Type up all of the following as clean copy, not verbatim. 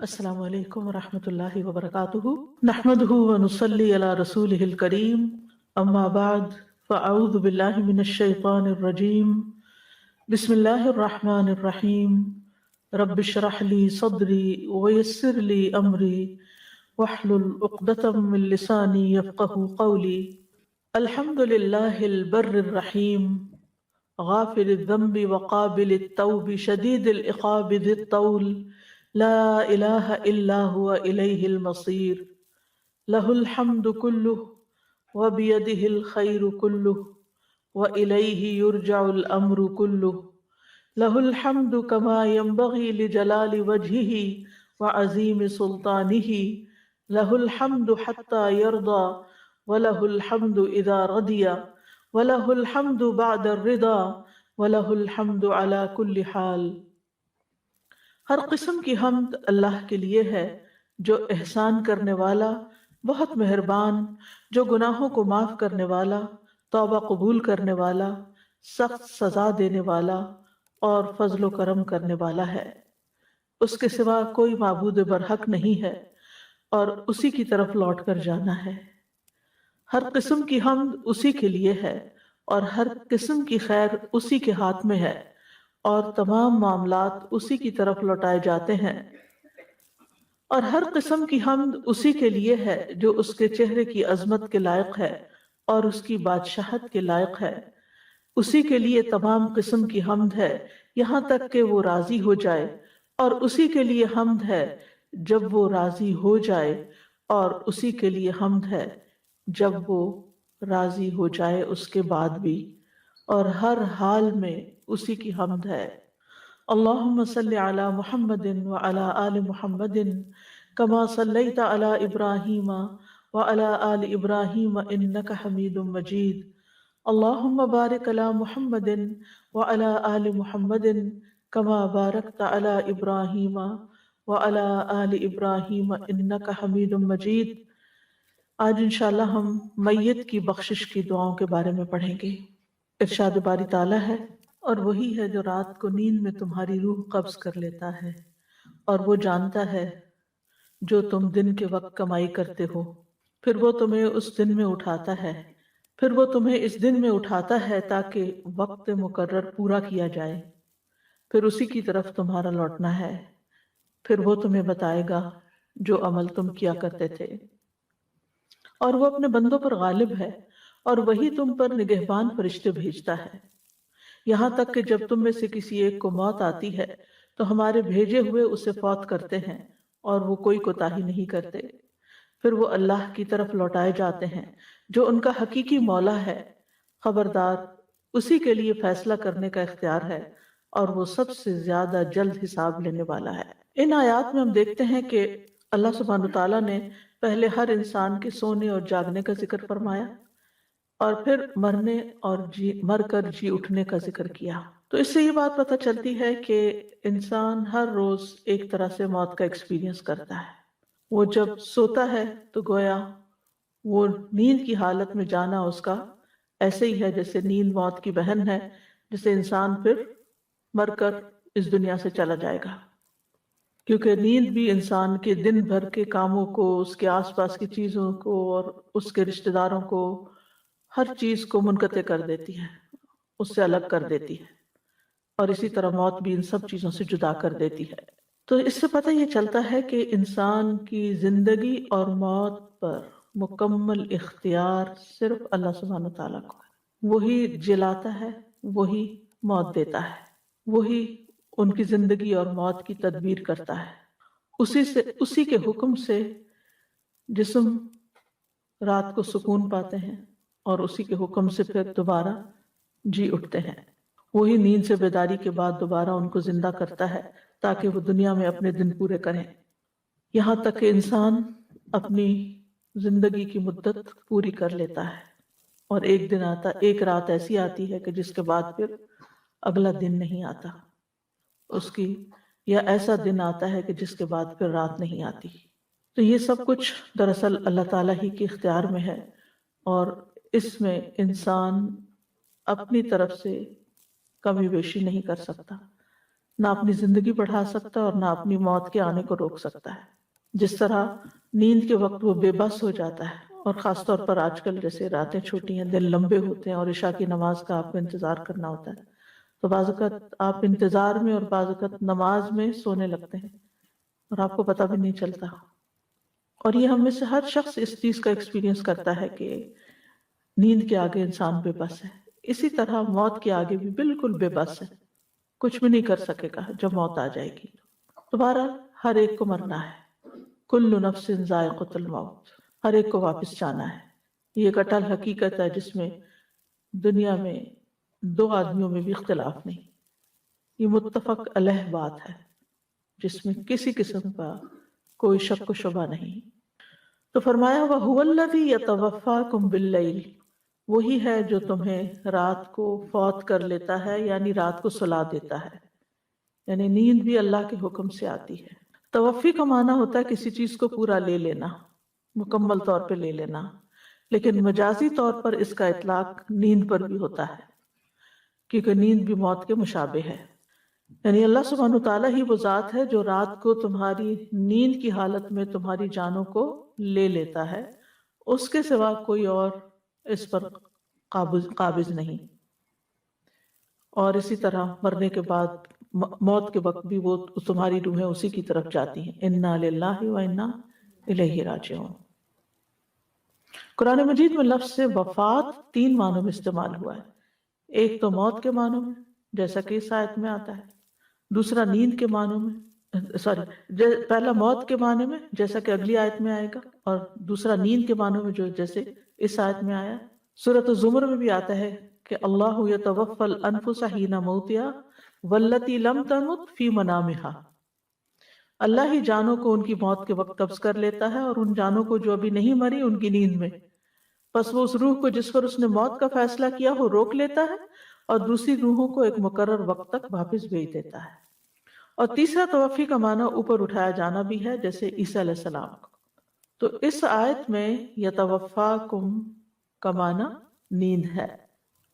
السلام علیکم ورحمۃ اللہ وبرکاتہ نحمده ونصلی علی رسولہ الکریم اما بعد فاعوذ باللہ من الشیطان الرجیم بسم اللہ الرحمن الرحیم رب اشرح لی صدری ویسر لی امری واحلل عقدۃ من لسانی یفقهوا قولی الحمد للہ البر الرحیم غافر الذنب وقابل التوب شدید العقاب ذی الطول لا الہ الا هو الیہ المصیر لہ الحمد کلہ وبیدہ الخیر کلہ والیہ یرجع الامر کلہ لہ الحمد کما ینبغی لجلال وجہہ وعظیم سلطانہ لہ الحمد حتی یرضى ولہ الحمد اذا رضی ولہ الحمد بعد الرضا ولہ الحمد علی کل حال۔ ہر قسم کی حمد اللہ کے لیے ہے جو احسان کرنے والا، بہت مہربان، جو گناہوں کو معاف کرنے والا، توبہ قبول کرنے والا، سخت سزا دینے والا اور فضل و کرم کرنے والا ہے۔ اس کے سوا کوئی معبود برحق نہیں ہے اور اسی کی طرف لوٹ کر جانا ہے۔ ہر قسم کی حمد اسی کے لیے ہے اور ہر قسم کی خیر اسی کے ہاتھ میں ہے اور تمام معاملات اسی کی طرف لوٹائے جاتے ہیں۔ اور ہر قسم کی حمد اسی کے لیے ہے جو اس کے چہرے کی عظمت کے لائق ہے اور اس کی بادشاہت کے لائق ہے۔ اسی کے لیے تمام قسم کی حمد ہے یہاں تک کہ وہ راضی ہو جائے، اور اسی کے لیے حمد ہے جب وہ راضی ہو جائے، اور اسی کے لیے حمد ہے جب وہ راضی ہو جائے اس کے بعد بھی، اور ہر حال میں اسی کی حمد ہے۔ اللہم صلی علی محمد وعلی آل محمد کما صلیت علی ابراہیم وعلی آل ابراہیم انک حمید مجید۔ اللہم بارک علی محمد وعلی آل محمد کما بارکت علی ابراہیم وعلی آل ابراہیم انک حمید مجید۔ آج انشاءاللہ ہم میت کی بخشش کی دعاؤں کے بارے میں پڑھیں گے۔ ارشاد باری تعالیٰ ہے، اور وہی ہے جو رات کو نیند میں تمہاری روح قبض کر لیتا ہے، اور وہ جانتا ہے جو تم دن کے وقت کمائی کرتے ہو، پھر وہ تمہیں اس دن میں اٹھاتا ہے، پھر وہ تمہیں اس دن میں اٹھاتا ہے تاکہ وقت مقرر پورا کیا جائے، پھر اسی کی طرف تمہارا لوٹنا ہے، پھر وہ تمہیں بتائے گا جو عمل تم کیا کرتے تھے۔ اور وہ اپنے بندوں پر غالب ہے، اور وہی تم پر نگہبان فرشتے بھیجتا ہے، یہاں تک کہ جب تم میں سے کسی ایک کو موت آتی ہے تو ہمارے بھیجے ہوئے اسے فوت کرتے ہیں، اور وہ کوئی کوتاہی نہیں کرتے۔ پھر وہ اللہ کی طرف لوٹائے جاتے ہیں جو ان کا حقیقی مولا ہے۔ خبردار، اسی کے لیے فیصلہ کرنے کا اختیار ہے، اور وہ سب سے زیادہ جلد حساب لینے والا ہے۔ ان آیات میں ہم دیکھتے ہیں کہ اللہ سبحانہ تعالیٰ نے پہلے ہر انسان کے سونے اور جاگنے کا ذکر فرمایا، اور پھر مرنے اور مر کر جی اٹھنے کا ذکر کیا۔ تو اس سے یہ بات پتہ چلتی ہے کہ انسان ہر روز ایک طرح سے موت کا ایکسپیرینس کرتا ہے۔ وہ جب سوتا ہے تو گویا وہ نیند کی حالت میں جانا اس کا ایسے ہی ہے جیسے نیند موت کی بہن ہے، جسے انسان پھر مر کر اس دنیا سے چلا جائے گا، کیونکہ نیند بھی انسان کے دن بھر کے کاموں کو، اس کے آس پاس کی چیزوں کو اور اس کے رشتہ داروں کو، ہر چیز کو منقطع کر دیتی ہے، اس سے الگ کر دیتی ہے، اور اسی طرح موت بھی ان سب چیزوں سے جدا کر دیتی ہے۔ تو اس سے پتہ یہ چلتا ہے کہ انسان کی زندگی اور موت پر مکمل اختیار صرف اللہ سبحانہ تعالیٰ کو ہے۔ وہی جلاتا ہے، وہی موت دیتا ہے، وہی ان کی زندگی اور موت کی تدبیر کرتا ہے۔ اسی کے حکم سے جسم رات کو سکون پاتے ہیں، اور اسی کے حکم سے پھر دوبارہ جی اٹھتے ہیں۔ وہی نیند سے بیداری کے بعد دوبارہ ان کو زندہ کرتا ہے تاکہ وہ دنیا میں اپنے دن پورے کریں، یہاں تک کہ انسان اپنی زندگی کی مدت پوری کر لیتا ہے، اور ایک رات ایسی آتی ہے کہ جس کے بعد پھر اگلا دن نہیں آتا اس کی، یا ایسا دن آتا ہے کہ جس کے بعد پھر رات نہیں آتی۔ تو یہ سب کچھ دراصل اللہ تعالیٰ ہی کے اختیار میں ہے، اور اس میں انسان اپنی طرف سے کمی بیشی نہیں کر سکتا۔ نہ اپنی زندگی بڑھا سکتا اور نہ اپنی موت کے آنے کو روک سکتا ہے۔ جس طرح نیند کے وقت وہ بے بس ہو جاتا ہے، اور خاص طور پر آج کل جیسے راتیں چھوٹی ہیں، دن لمبے ہوتے ہیں اور عشاء کی نماز کا آپ کو انتظار کرنا ہوتا ہے، تو بعض اوقات آپ انتظار میں اور بعض اوقات نماز میں سونے لگتے ہیں اور آپ کو پتہ بھی نہیں چلتا۔ اور یہ ہم میں سے ہر شخص اس چیز کا ایکسپیرینس کرتا ہے کہ نیند کے آگے انسان بے بس ہے، اسی طرح موت کے آگے بھی بالکل بے بس ہے، کچھ بھی نہیں کر سکے گا جب موت آ جائے گی۔ دوبارہ ہر ایک کو مرنا ہے، کل نفس ذائقۃ الموت، ہر ایک کو واپس جانا ہے۔ یہ ایک اٹل حقیقت ہے جس میں دنیا میں دو آدمیوں میں بھی اختلاف نہیں، یہ متفق علیہ بات ہے جس میں کسی قسم کا کوئی شک و شبہ نہیں۔ تو فرمایا وَهُوَ الَّذِي يَتَوَفَّاكُمْ بِاللَّيْلِ، وہی ہے جو تمہیں رات کو فوت کر لیتا ہے، یعنی رات کو سلا دیتا ہے، یعنی نیند بھی اللہ کے حکم سے آتی ہے۔ توفی کا معنی ہوتا ہے کسی چیز کو پورا لے لینا، مکمل طور پہ لے لینا، لیکن مجازی طور پر اس کا اطلاق نیند پر بھی ہوتا ہے، کیونکہ نیند بھی موت کے مشابہ ہے۔ یعنی اللہ سبحانہ تعالیٰ ہی وہ ذات ہے جو رات کو تمہاری نیند کی حالت میں تمہاری جانوں کو لے لیتا ہے، اس کے سوا کوئی اور اس پر قابض نہیں۔ اور اسی طرح مرنے کے بعد موت کے وقت بھی وہ تمہاری روحیں اسی کی طرف جاتی ہیں، انا للہ و انا الیہ راجعون۔ قرآن مجید میں لفظ سے وفات 3 معنوں میں استعمال ہوا ہے، ایک تو موت کے معنوں میں جیسا کہ اس آیت میں آتا ہے، دوسرا نیند کے معنوں میں پہلا موت کے معنی میں جیسا کہ اگلی آیت میں آئے گا، اور دوسرا نیند کے معنوں میں جو جیسے اس آیت میں آیا۔ سورۃ الزمر میں بھی آتا ہے کہ اللہ یتوفی الانفس حین موتہا واللتی لم تمت فی منامہا، اللہ ہی جانوں کو ان کی موت کے وقت قبض کر لیتا ہے اور ان جانوں کو جو ابھی نہیں مری ان کی نیند میں، پس وہ اس روح کو جس پر اس نے موت کا فیصلہ کیا وہ روک لیتا ہے اور دوسری روحوں کو ایک مقرر وقت تک واپس بھیج دیتا ہے۔ اور تیسرا توفی کا معنی اوپر اٹھایا جانا بھی ہے، جیسے عیسیٰ علیہ السلام کو۔ تو اس آیت میں یتوفاکم کا معنی نیند ہے،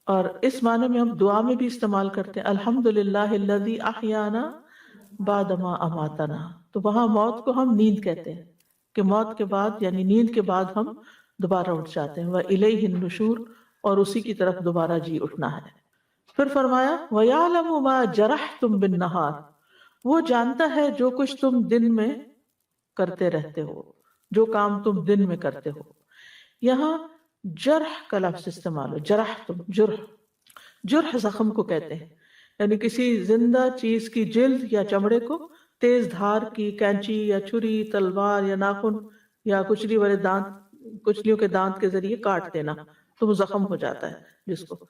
اور اس معنی میں ہم دعا میں بھی استعمال کرتے ہیں، الحمدللہ الذی احیانا بعد ما اماتنا، تو وہاں موت کو ہم نیند کہتے ہیں کہ موت کے بعد یعنی نیند کے بعد ہم دوبارہ اٹھ جاتے ہیں، وَإِلَيْهِ النُّشُورُ، اور اسی کی طرف دوبارہ جی اٹھنا ہے۔ پھر فرمایا وَيَعْلَمُ مَا جَرَحْتُمْ بِالنَّهَارِ، وہ جانتا ہے جو کچھ تم دن میں کرتے رہتے ہو، جو کام تم دن میں کرتے ہو۔ یہاں جرح کا لفظ استعمال ہو، جرح زخم کو کہتے ہیں، یعنی کسی زندہ چیز کی جلد یا چمڑے کو تیز دھار کی کینچی یا چھری، تلوار یا ناخن یا کچلی والے دانت، کچلیوں کے دانت کے ذریعے کاٹ دینا تو وہ زخم ہو جاتا ہے۔ جس کو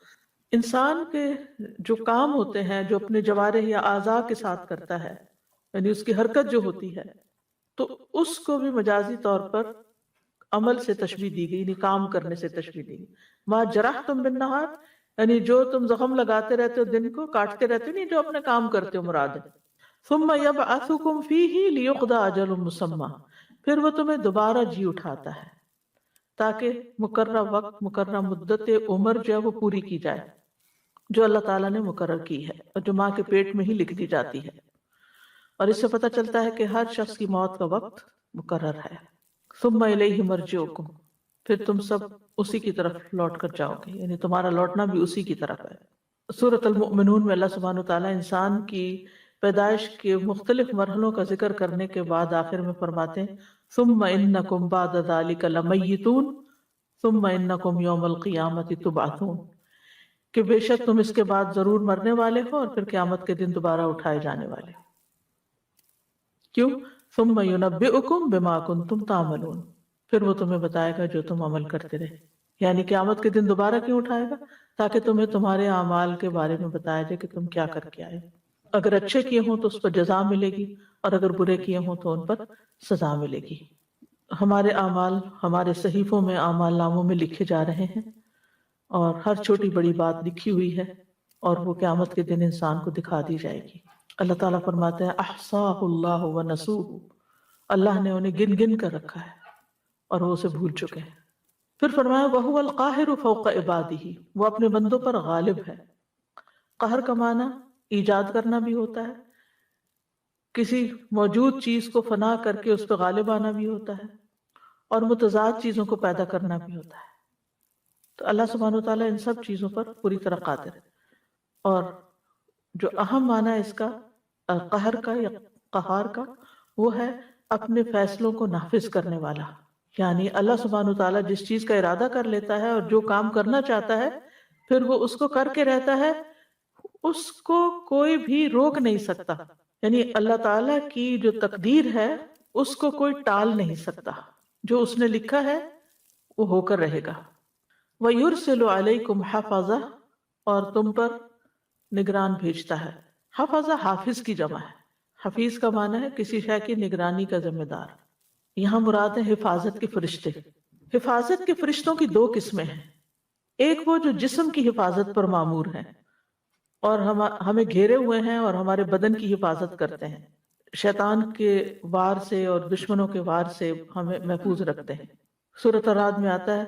انسان کے جو کام ہوتے ہیں جو اپنے جوارح یا اعضاء کے ساتھ کرتا ہے، یعنی اس کی حرکت جو ہوتی ہے، تو اس کو بھی مجازی طور پر عمل سے تشبیہ دی گئی، یعنی کام کرنے سے تشبیہ دی گئی۔ ما جرحتم بالنہار، یعنی جو تم زخم لگاتے رہتے ہو، دن کو کاٹتے رہتے ہو، نہیں جو اپنے کام کرتے ہو مراد ہے۔ ثم یبعثکم فیہ لیقضی اجل مسمی، پھر وہ تمہیں دوبارہ جی اٹھاتا ہے تاکہ مقررہ وقت، مقررہ مدت عمر جو ہے وہ پوری کی جائے، جو اللہ تعالیٰ نے مقرر کی ہے اور جو ماں کے پیٹ میں ہی لکھ دی جاتی ہے۔ اور اس سے پتہ چلتا ہے کہ ہر شخص کی موت کا وقت مقرر ہے۔ ثم الیہ مرجعکم، پھر تم سب اسی کی طرف لوٹ کر جاؤ گے، یعنی تمہارا لوٹنا بھی اسی کی طرف ہے۔ سورۃ المؤمنون میں اللہ سبحانہ وتعالیٰ انسان کی پیدائش کے مختلف مرحلوں کا ذکر کرنے کے بعد آخر میں فرماتے ہیں ثم انکم بعد ذلک لمیتون ثم انکم یوم القیامۃ تبعثون، کہ بے شک تم اس کے بعد ضرور مرنے والے ہو اور پھر قیامت کے دن دوبارہ اٹھائے جانے والے ہو۔ کیوں؟ ثم ینبئکم بما کنتم تعملون، پھر وہ تمہیں بتائے گا جو تم عمل کرتے رہے، یعنی قیامت کے دن دوبارہ کیوں اٹھائے گا؟ تاکہ تمہیں تمہارے اعمال کے بارے میں بتایا جائے کہ تم کیا کر کے آئے، اگر اچھے کیے ہوں تو اس پر جزا ملے گی اور اگر برے کیے ہوں تو ان پر سزا ملے گی۔ ہمارے اعمال ہمارے صحیفوں میں، اعمال ناموں میں لکھے جا رہے ہیں، اور ہر چھوٹی بڑی بات لکھی ہوئی ہے، اور وہ قیامت کے دن انسان کو دکھا دی جائے گی۔ اللہ تعالیٰ فرماتے ہیں احصاہ اللہ ونسوہ، اللہ نے انہیں گن گن کر رکھا ہے اور وہ اسے بھول چکے ہیں۔ پھر فرمایا وَهُوَ الْقَاهِرُ فَوْقَ عِبَادِهِ، وہ اپنے بندوں پر غالب ہے۔ قہر کا معنی ایجاد کرنا بھی ہوتا ہے، کسی موجود چیز کو فنا کر کے اس پہ غالب آنا بھی ہوتا ہے، اور متضاد چیزوں کو پیدا کرنا بھی ہوتا ہے۔ تو اللہ سبحانہ وتعالیٰ ان سب چیزوں پر پوری طرح قادر ہے۔ اور جو اہم معنی ہے اس کا قہر کا یا قہار کا، وہ ہے اپنے فیصلوں کو نافذ کرنے والا۔ یعنی اللہ سبحانہ وتعالیٰ جس چیز کا ارادہ کر لیتا ہے اور جو کام کرنا چاہتا ہے پھر وہ اس کو کر کے رہتا ہے، اس کو کوئی بھی روک نہیں سکتا۔ یعنی اللہ تعالیٰ کی جو تقدیر ہے اس کو کوئی ٹال نہیں سکتا، جو اس نے لکھا ہے وہ ہو کر رہے گا۔ وَيُرْسِلُ عَلَيْكُمْ حَفَظَةً، اور تم پر نگران بھیجتا ہے۔ حفظہ حافظ کی جمع ہے۔ حفیظ کا معنی ہے کسی شے کی نگرانی کا ذمہ دار۔ یہاں مراد ہے حفاظت کے فرشتے۔ حفاظت کے فرشتوں کی دو قسمیں ہیں، ایک وہ جو جسم کی حفاظت پر مامور ہیں اور ہمیں گھیرے ہوئے ہیں اور ہمارے بدن کی حفاظت کرتے ہیں، شیطان کے وار سے اور دشمنوں کے وار سے ہمیں محفوظ رکھتے ہیں۔ سورۃ الرعد میں آتا ہے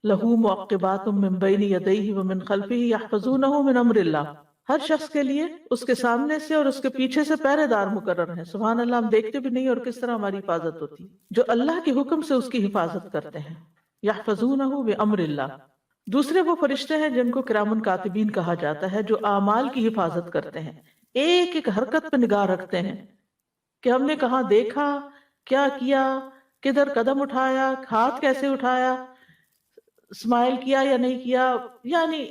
لَهُ مُعَقِّبَاتٌ مِّن بَيْنِ يَدَيْهِ وَمِن خَلْفِهِ يَحْفَظُونَهُ مِنْ أَمْرِ اللَّهِ۔ ہر شخص کے لیے اس کے سامنے سے اور اس کے پیچھے سے پہرے دار مقرر ہیں۔ سبحان اللہ، ہم دیکھتے بھی نہیں اور کس طرح ہماری حفاظت ہوتی ہے، جو اللہ کے حکم سے اس کی حفاظت کرتے ہیں۔ يَحْفَظُونَهُ بِأَمْرِ اللَّهِ۔ دوسرے وہ فرشتے ہیں جن کو کرام کاتبین کہا جاتا ہے، جو اعمال کی حفاظت کرتے ہیں، ایک ایک حرکت پہ نگاہ رکھتے ہیں کہ ہم نے کہاں دیکھا، کیا کیا، کدھر قدم اٹھایا، ہاتھ کیسے اٹھایا، اسمائل کیا یا نہیں کیا، یعنی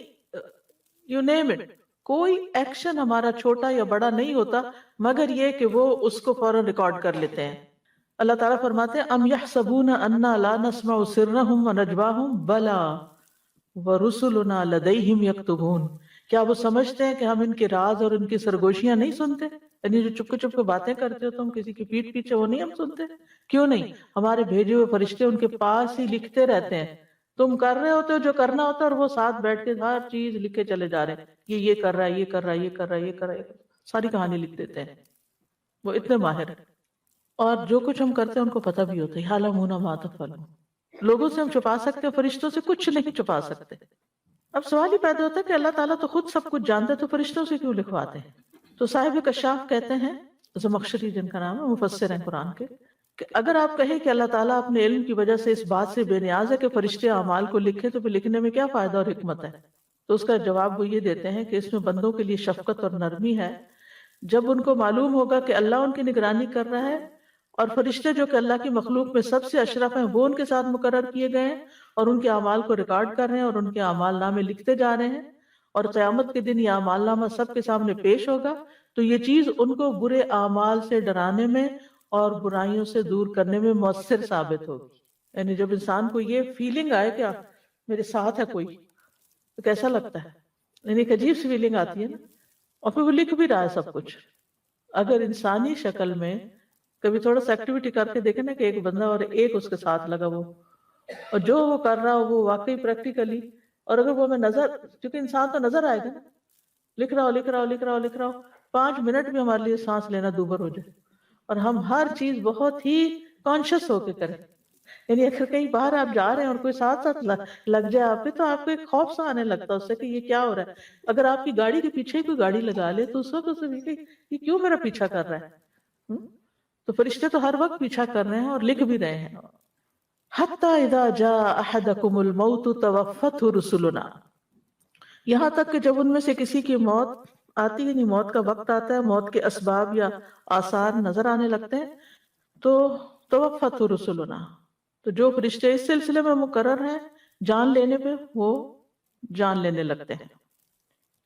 یو نیم اٹ، کوئی ایکشن ہمارا چھوٹا یا بڑا نہیں ہوتا مگر یہ کہ وہ اس کو فوراً ریکارڈ کر لیتے ہیں۔ اللہ تعالیٰ فرماتے ہیں ام یحسبون انا لا نسمع سرهم ونجواهم بلا ورسلنا لدیہم یکتبون۔ کیا وہ سمجھتے ہیں کہ ہم ان کے راز اور ان کی سرگوشیاں نہیں سنتے؟ یعنی جو چپ کے باتیں کرتے ہو تم کسی کی پیٹھ پیچھے، وہ نہیں ہم سنتے؟ کیوں نہیں؟ ہمارے بھیجے ہوئے فرشتے ان کے پاس ہی لکھتے رہتے ہیں۔ تم کر رہے ہوتے ہو جو کرنا ہوتا ہے اور وہ ساتھ بیٹھ کے ہر چیز لکھے چلے جا رہے ہیں، یہ کر رہا ہے، یہ کر رہا ہے، یہ کر رہا ہے، یہ کر رہا ہے، ساری کہانی لکھ دیتے ہیں۔ وہ اتنے ماہر ہیں، اور جو کچھ ہم کرتے ہیں ان کو پتہ بھی ہوتا ہے۔ یعلمون ما تفعلون۔ لوگوں سے ہم چھپا سکتے ہیں، فرشتوں سے کچھ نہیں چھپا سکتے۔ اب سوال ہی پیدا ہوتا ہے کہ اللہ تعالیٰ تو خود سب کچھ جانتا ہے، تو فرشتوں سے کیوں لکھواتے ہیں؟ تو صاحب کشاف کہتے ہیں، زمخشری جن کا نام ہے، مفسر ہیں قرآن کے، کہ اگر آپ کہیں کہ اللہ تعالیٰ اپنے علم کی وجہ سے اس بات سے بے نیاز ہے کہ فرشتے اعمال کو لکھیں، تو پھر لکھنے میں کیا فائدہ اور حکمت ہے؟ تو اس کا جواب وہ یہ دیتے ہیں کہ اس میں بندوں کے لیے شفقت اور نرمی ہے۔ جب ان کو معلوم ہوگا کہ اللہ ان کی نگرانی کر رہا ہے اور فرشتے جو کہ اللہ کی مخلوق میں سب سے اشرف ہیں وہ ان کے ساتھ مقرر کیے گئے ہیں اور ان کے اعمال کو ریکارڈ کر رہے ہیں اور ان کے اعمال نامے لکھتے جا رہے ہیں، اور قیامت کے دن یہ اعمال نامہ سب کے سامنے پیش ہوگا، تو یہ چیز ان کو برے اعمال سے ڈرانے میں اور برائیوں سے دور کرنے میں مؤثر ثابت ہوگی۔ یعنی جب انسان کو یہ فیلنگ آئے کہ میرے ساتھ ہے کوئی، تو کیسا لگتا ہے؟ یعنی ایک عجیب سی فیلنگ آتی ہے نا، اور پھر وہ لکھ بھی رہا ہے سب کچھ۔ اگر انسانی شکل میں کبھی تھوڑا سا ایکٹیویٹی کر کے دیکھیں نا کہ ایک بندہ اور ایک اس کے ساتھ لگا وہ، اور جو وہ کر رہا ہو وہ واقعی پریکٹیکلی، اور اگر وہ ہمیں نظر، کیونکہ انسان تو نظر آئے گا نا، لکھ رہا ہو 5 منٹ بھی ہمارے لیے سانس لینا دوبر ہو جائے، اور ہم ہر چیز بہت ہی کانشیس ہو کے کریں۔ یعنی اگر کئی بار آپ جا رہے ہیں اور کوئی ساتھ لگ جائے آپ پہ، تو آپ کو ایک خوف سا آنے لگتا ہے اس سے کہ یہ کیا ہو رہا ہے۔ اگر آپ کی گاڑی کے پیچھے کوئی گاڑی لگا لے تو اس وقت اسے یہ کیوں میرا پیچھا کر رہا ہے؟ تو فرشتے تو ہر وقت پیچھا کر رہے ہیں اور لکھ بھی رہے ہیں۔ حتی اذا جاء احدکم الموت توفته رسلنا، یہاں تک کہ جب ان میں سے کسی کی موت آتی ہے، یعنی موت کا وقت آتا ہے، موت کے اسباب یا آثار نظر آنے لگتے ہیں، تو توفته رسلنا، تو جو فرشتے اس سلسلے میں مقرر ہیں جان لینے پہ، وہ جان لینے لگتے ہیں۔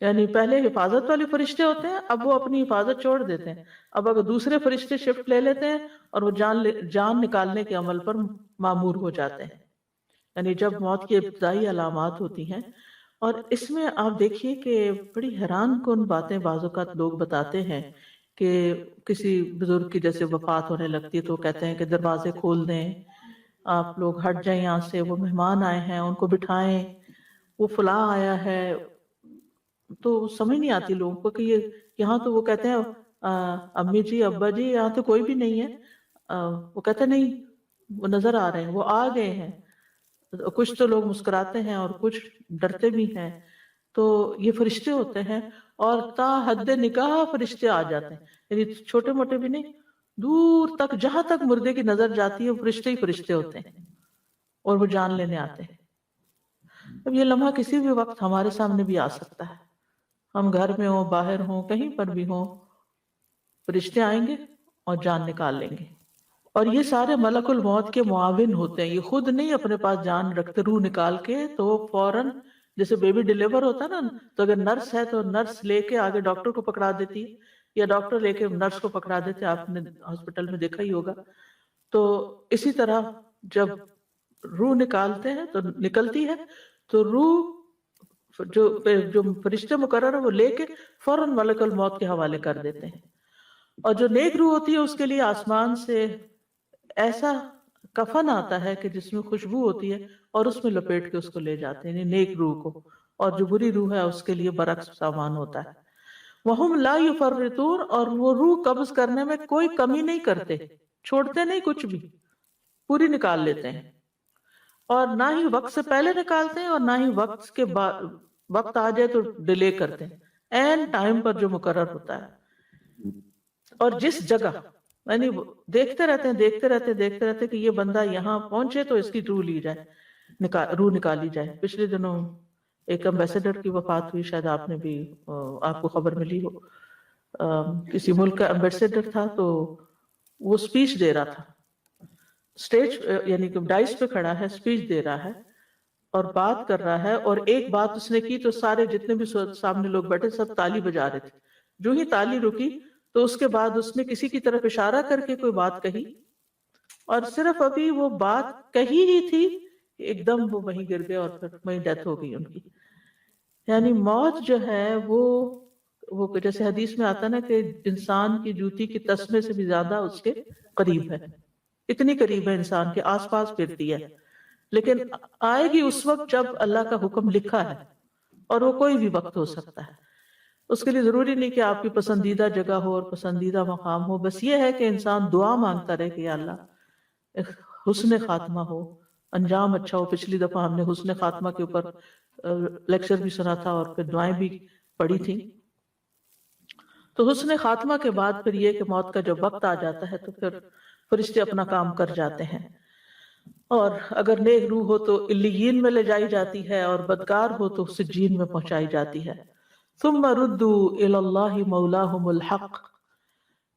یعنی پہلے حفاظت والے فرشتے ہوتے ہیں، اب وہ اپنی حفاظت چھوڑ دیتے ہیں، اب اگر دوسرے فرشتے شفٹ لے لیتے ہیں اور وہ جان نکالنے کے عمل پر مامور ہو جاتے ہیں۔ یعنی جب موت کی ابتدائی علامات ہوتی ہیں، اور اس میں آپ دیکھیے کہ بڑی حیران کن باتیں بعض اوقات لوگ بتاتے ہیں کہ کسی بزرگ کی جیسے وفات ہونے لگتی ہے تو کہتے ہیں کہ دروازے کھول دیں، آپ لوگ ہٹ جائیں یہاں سے، وہ مہمان آئے ہیں ان کو بٹھائیں، وہ فلاں آیا ہے۔ تو سمجھ نہیں آتی لوگوں کو کہ یہ یہاں تو وہ کہتے ہیں امی جی ابا جی یہاں تو کوئی بھی نہیں ہے، وہ کہتے نہیں وہ نظر آ رہے ہیں، وہ آ گئے ہیں۔ کچھ تو لوگ مسکراتے ہیں اور کچھ ڈرتے بھی ہیں۔ تو یہ فرشتے ہوتے ہیں، اور تا حد نکاح فرشتے آ جاتے ہیں، یعنی چھوٹے موٹے بھی نہیں، دور تک جہاں تک مردے کی نظر جاتی ہے وہ فرشتے ہی فرشتے ہوتے ہیں اور وہ جان لینے آتے ہیں۔ اب یہ لمحہ کسی بھی وقت ہمارے سامنے بھی آ سکتا ہے، ہم گھر میں ہوں، باہر ہوں، کہیں پر بھی ہوں، فرشتے آئیں گے اور جان نکال لیں گے۔ اور یہ سارے ملک الموت کے معاون ہوتے ہیں، یہ خود نہیں اپنے پاس جان رکھتے روح نکال کے، تو وہ فوراً جیسے بیبی ڈیلیور ہوتا ہے نا، تو اگر نرس ہے تو نرس لے کے آگے ڈاکٹر کو پکڑا دیتی ہے، یا ڈاکٹر لے کے نرس کو پکڑا دیتے، آپ نے ہاسپٹل میں دیکھا ہی ہوگا۔ تو اسی طرح جب روح نکالتے ہیں تو نکلتی ہے تو روح جو فرشتے مقرر ہے وہ لے کے فوراً ملک الموت کے حوالے کر دیتے ہیں۔ اور جو نیک روح ہوتی ہے اس کے لیے آسمان سے ایسا کفن آتا ہے کہ جس میں خوشبو ہوتی ہے اور اس میں لپیٹ کے اس کو لے جاتے ہیں، یعنی نیک روح کو، اور جو بری روح ہے اس کے لیے برعکس سامان ہوتا ہے۔ وَهُمْ لَا يُفَرِّطُونَ، اور وہ روح قبض کرنے میں کوئی کمی نہیں کرتے، چھوڑتے نہیں کچھ بھی، پوری نکال لیتے ہیں، اور نہ ہی وقت سے پہلے نکالتے ہیں اور نہ ہی وقت کے بعد، وقت آ جائے تو ڈیلے کرتے ہیں، این ٹائم پر جو مقرر ہوتا ہے۔ اور جس جگہ، یعنی دیکھتے رہتے ہیں کہ یہ بندہ یہاں پہنچے تو اس کی روح لی جائے، روح نکالی جائے۔ پچھلے دنوں ایک امبیسڈر کی وفات ہوئی، شاید آپ نے بھی آپ کو خبر ملی ہو، کسی ملک کا امبیسڈر تھا، تو وہ سپیچ دے رہا تھا، سٹیج یعنی کہ ڈائس پہ کھڑا ہے، سپیچ دے رہا ہے اور بات کر رہا ہے، اور ایک بات اس نے کی تو سارے جتنے بھی سامنے لوگ بیٹھے سب تالی بجا رہے تھے۔ جو ہی تالی رکی تو اس کے بعد اس نے کسی کی طرف اشارہ کر کے کوئی بات کہی، اور صرف ابھی وہ بات کہی ہی تھی، ایک دم وہ وہیں گر گئے اور پھر وہیں ڈیتھ ہو گئی ان کی۔ یعنی موت جو ہے وہ جیسے حدیث میں آتا نا کہ انسان کی جوتی کی تسمے سے بھی زیادہ اس کے قریب ہے، اتنی قریب ہے، انسان کے آس پاس پھرتی ہے، لیکن آئے گی اس وقت جب اللہ کا حکم لکھا ہے، اور وہ کوئی بھی وقت ہو سکتا ہے۔ اس کے لیے ضروری نہیں کہ آپ کی پسندیدہ جگہ ہو اور پسندیدہ مقام ہو، بس یہ ہے کہ انسان دعا مانگتا رہے کہ یا اللہ ایک حسن خاتمہ ہو، انجام اچھا ہو۔ پچھلی دفعہ ہم نے حسن خاتمہ کے اوپر لیکچر بھی سنا تھا اور پھر دعائیں بھی پڑھی تھی۔ تو حسن خاتمہ کے بعد پھر یہ کہ موت کا جب وقت آ جاتا ہے تو پھر فرشتے اپنا کام کر جاتے ہیں، اور اگر نیک روح ہو تو علیین میں لے جائی جاتی ہے، اور بدکار ہو تو سجین میں پہنچائی جاتی ہے۔ ثم ردوا الی اللہ مولاہم الحق،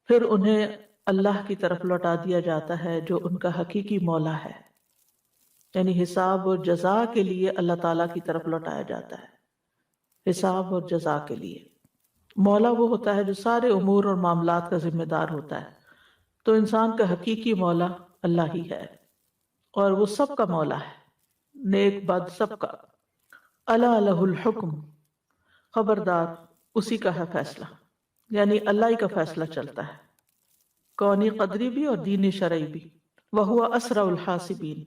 پھر انہیں اللہ کی طرف لوٹا دیا جاتا ہے جو ان کا حقیقی مولا ہے، یعنی حساب اور جزا کے لیے اللہ تعالیٰ کی طرف لوٹایا جاتا ہے، حساب اور جزا کے لیے۔ مولا وہ ہوتا ہے جو سارے امور اور معاملات کا ذمہ دار ہوتا ہے، تو انسان کا حقیقی مولا اللہ ہی ہے، اور وہ سب کا مولا ہے، نیک بد سب کا۔ الا لہ الحکم، خبردار اسی کا ہے فیصلہ، یعنی اللہ ہی کا فیصلہ چلتا ہے، کونی قدری بھی اور دینی شرعی بھی۔ وَهُوَ أَسْرَعُ الْحَاسِبِينَ،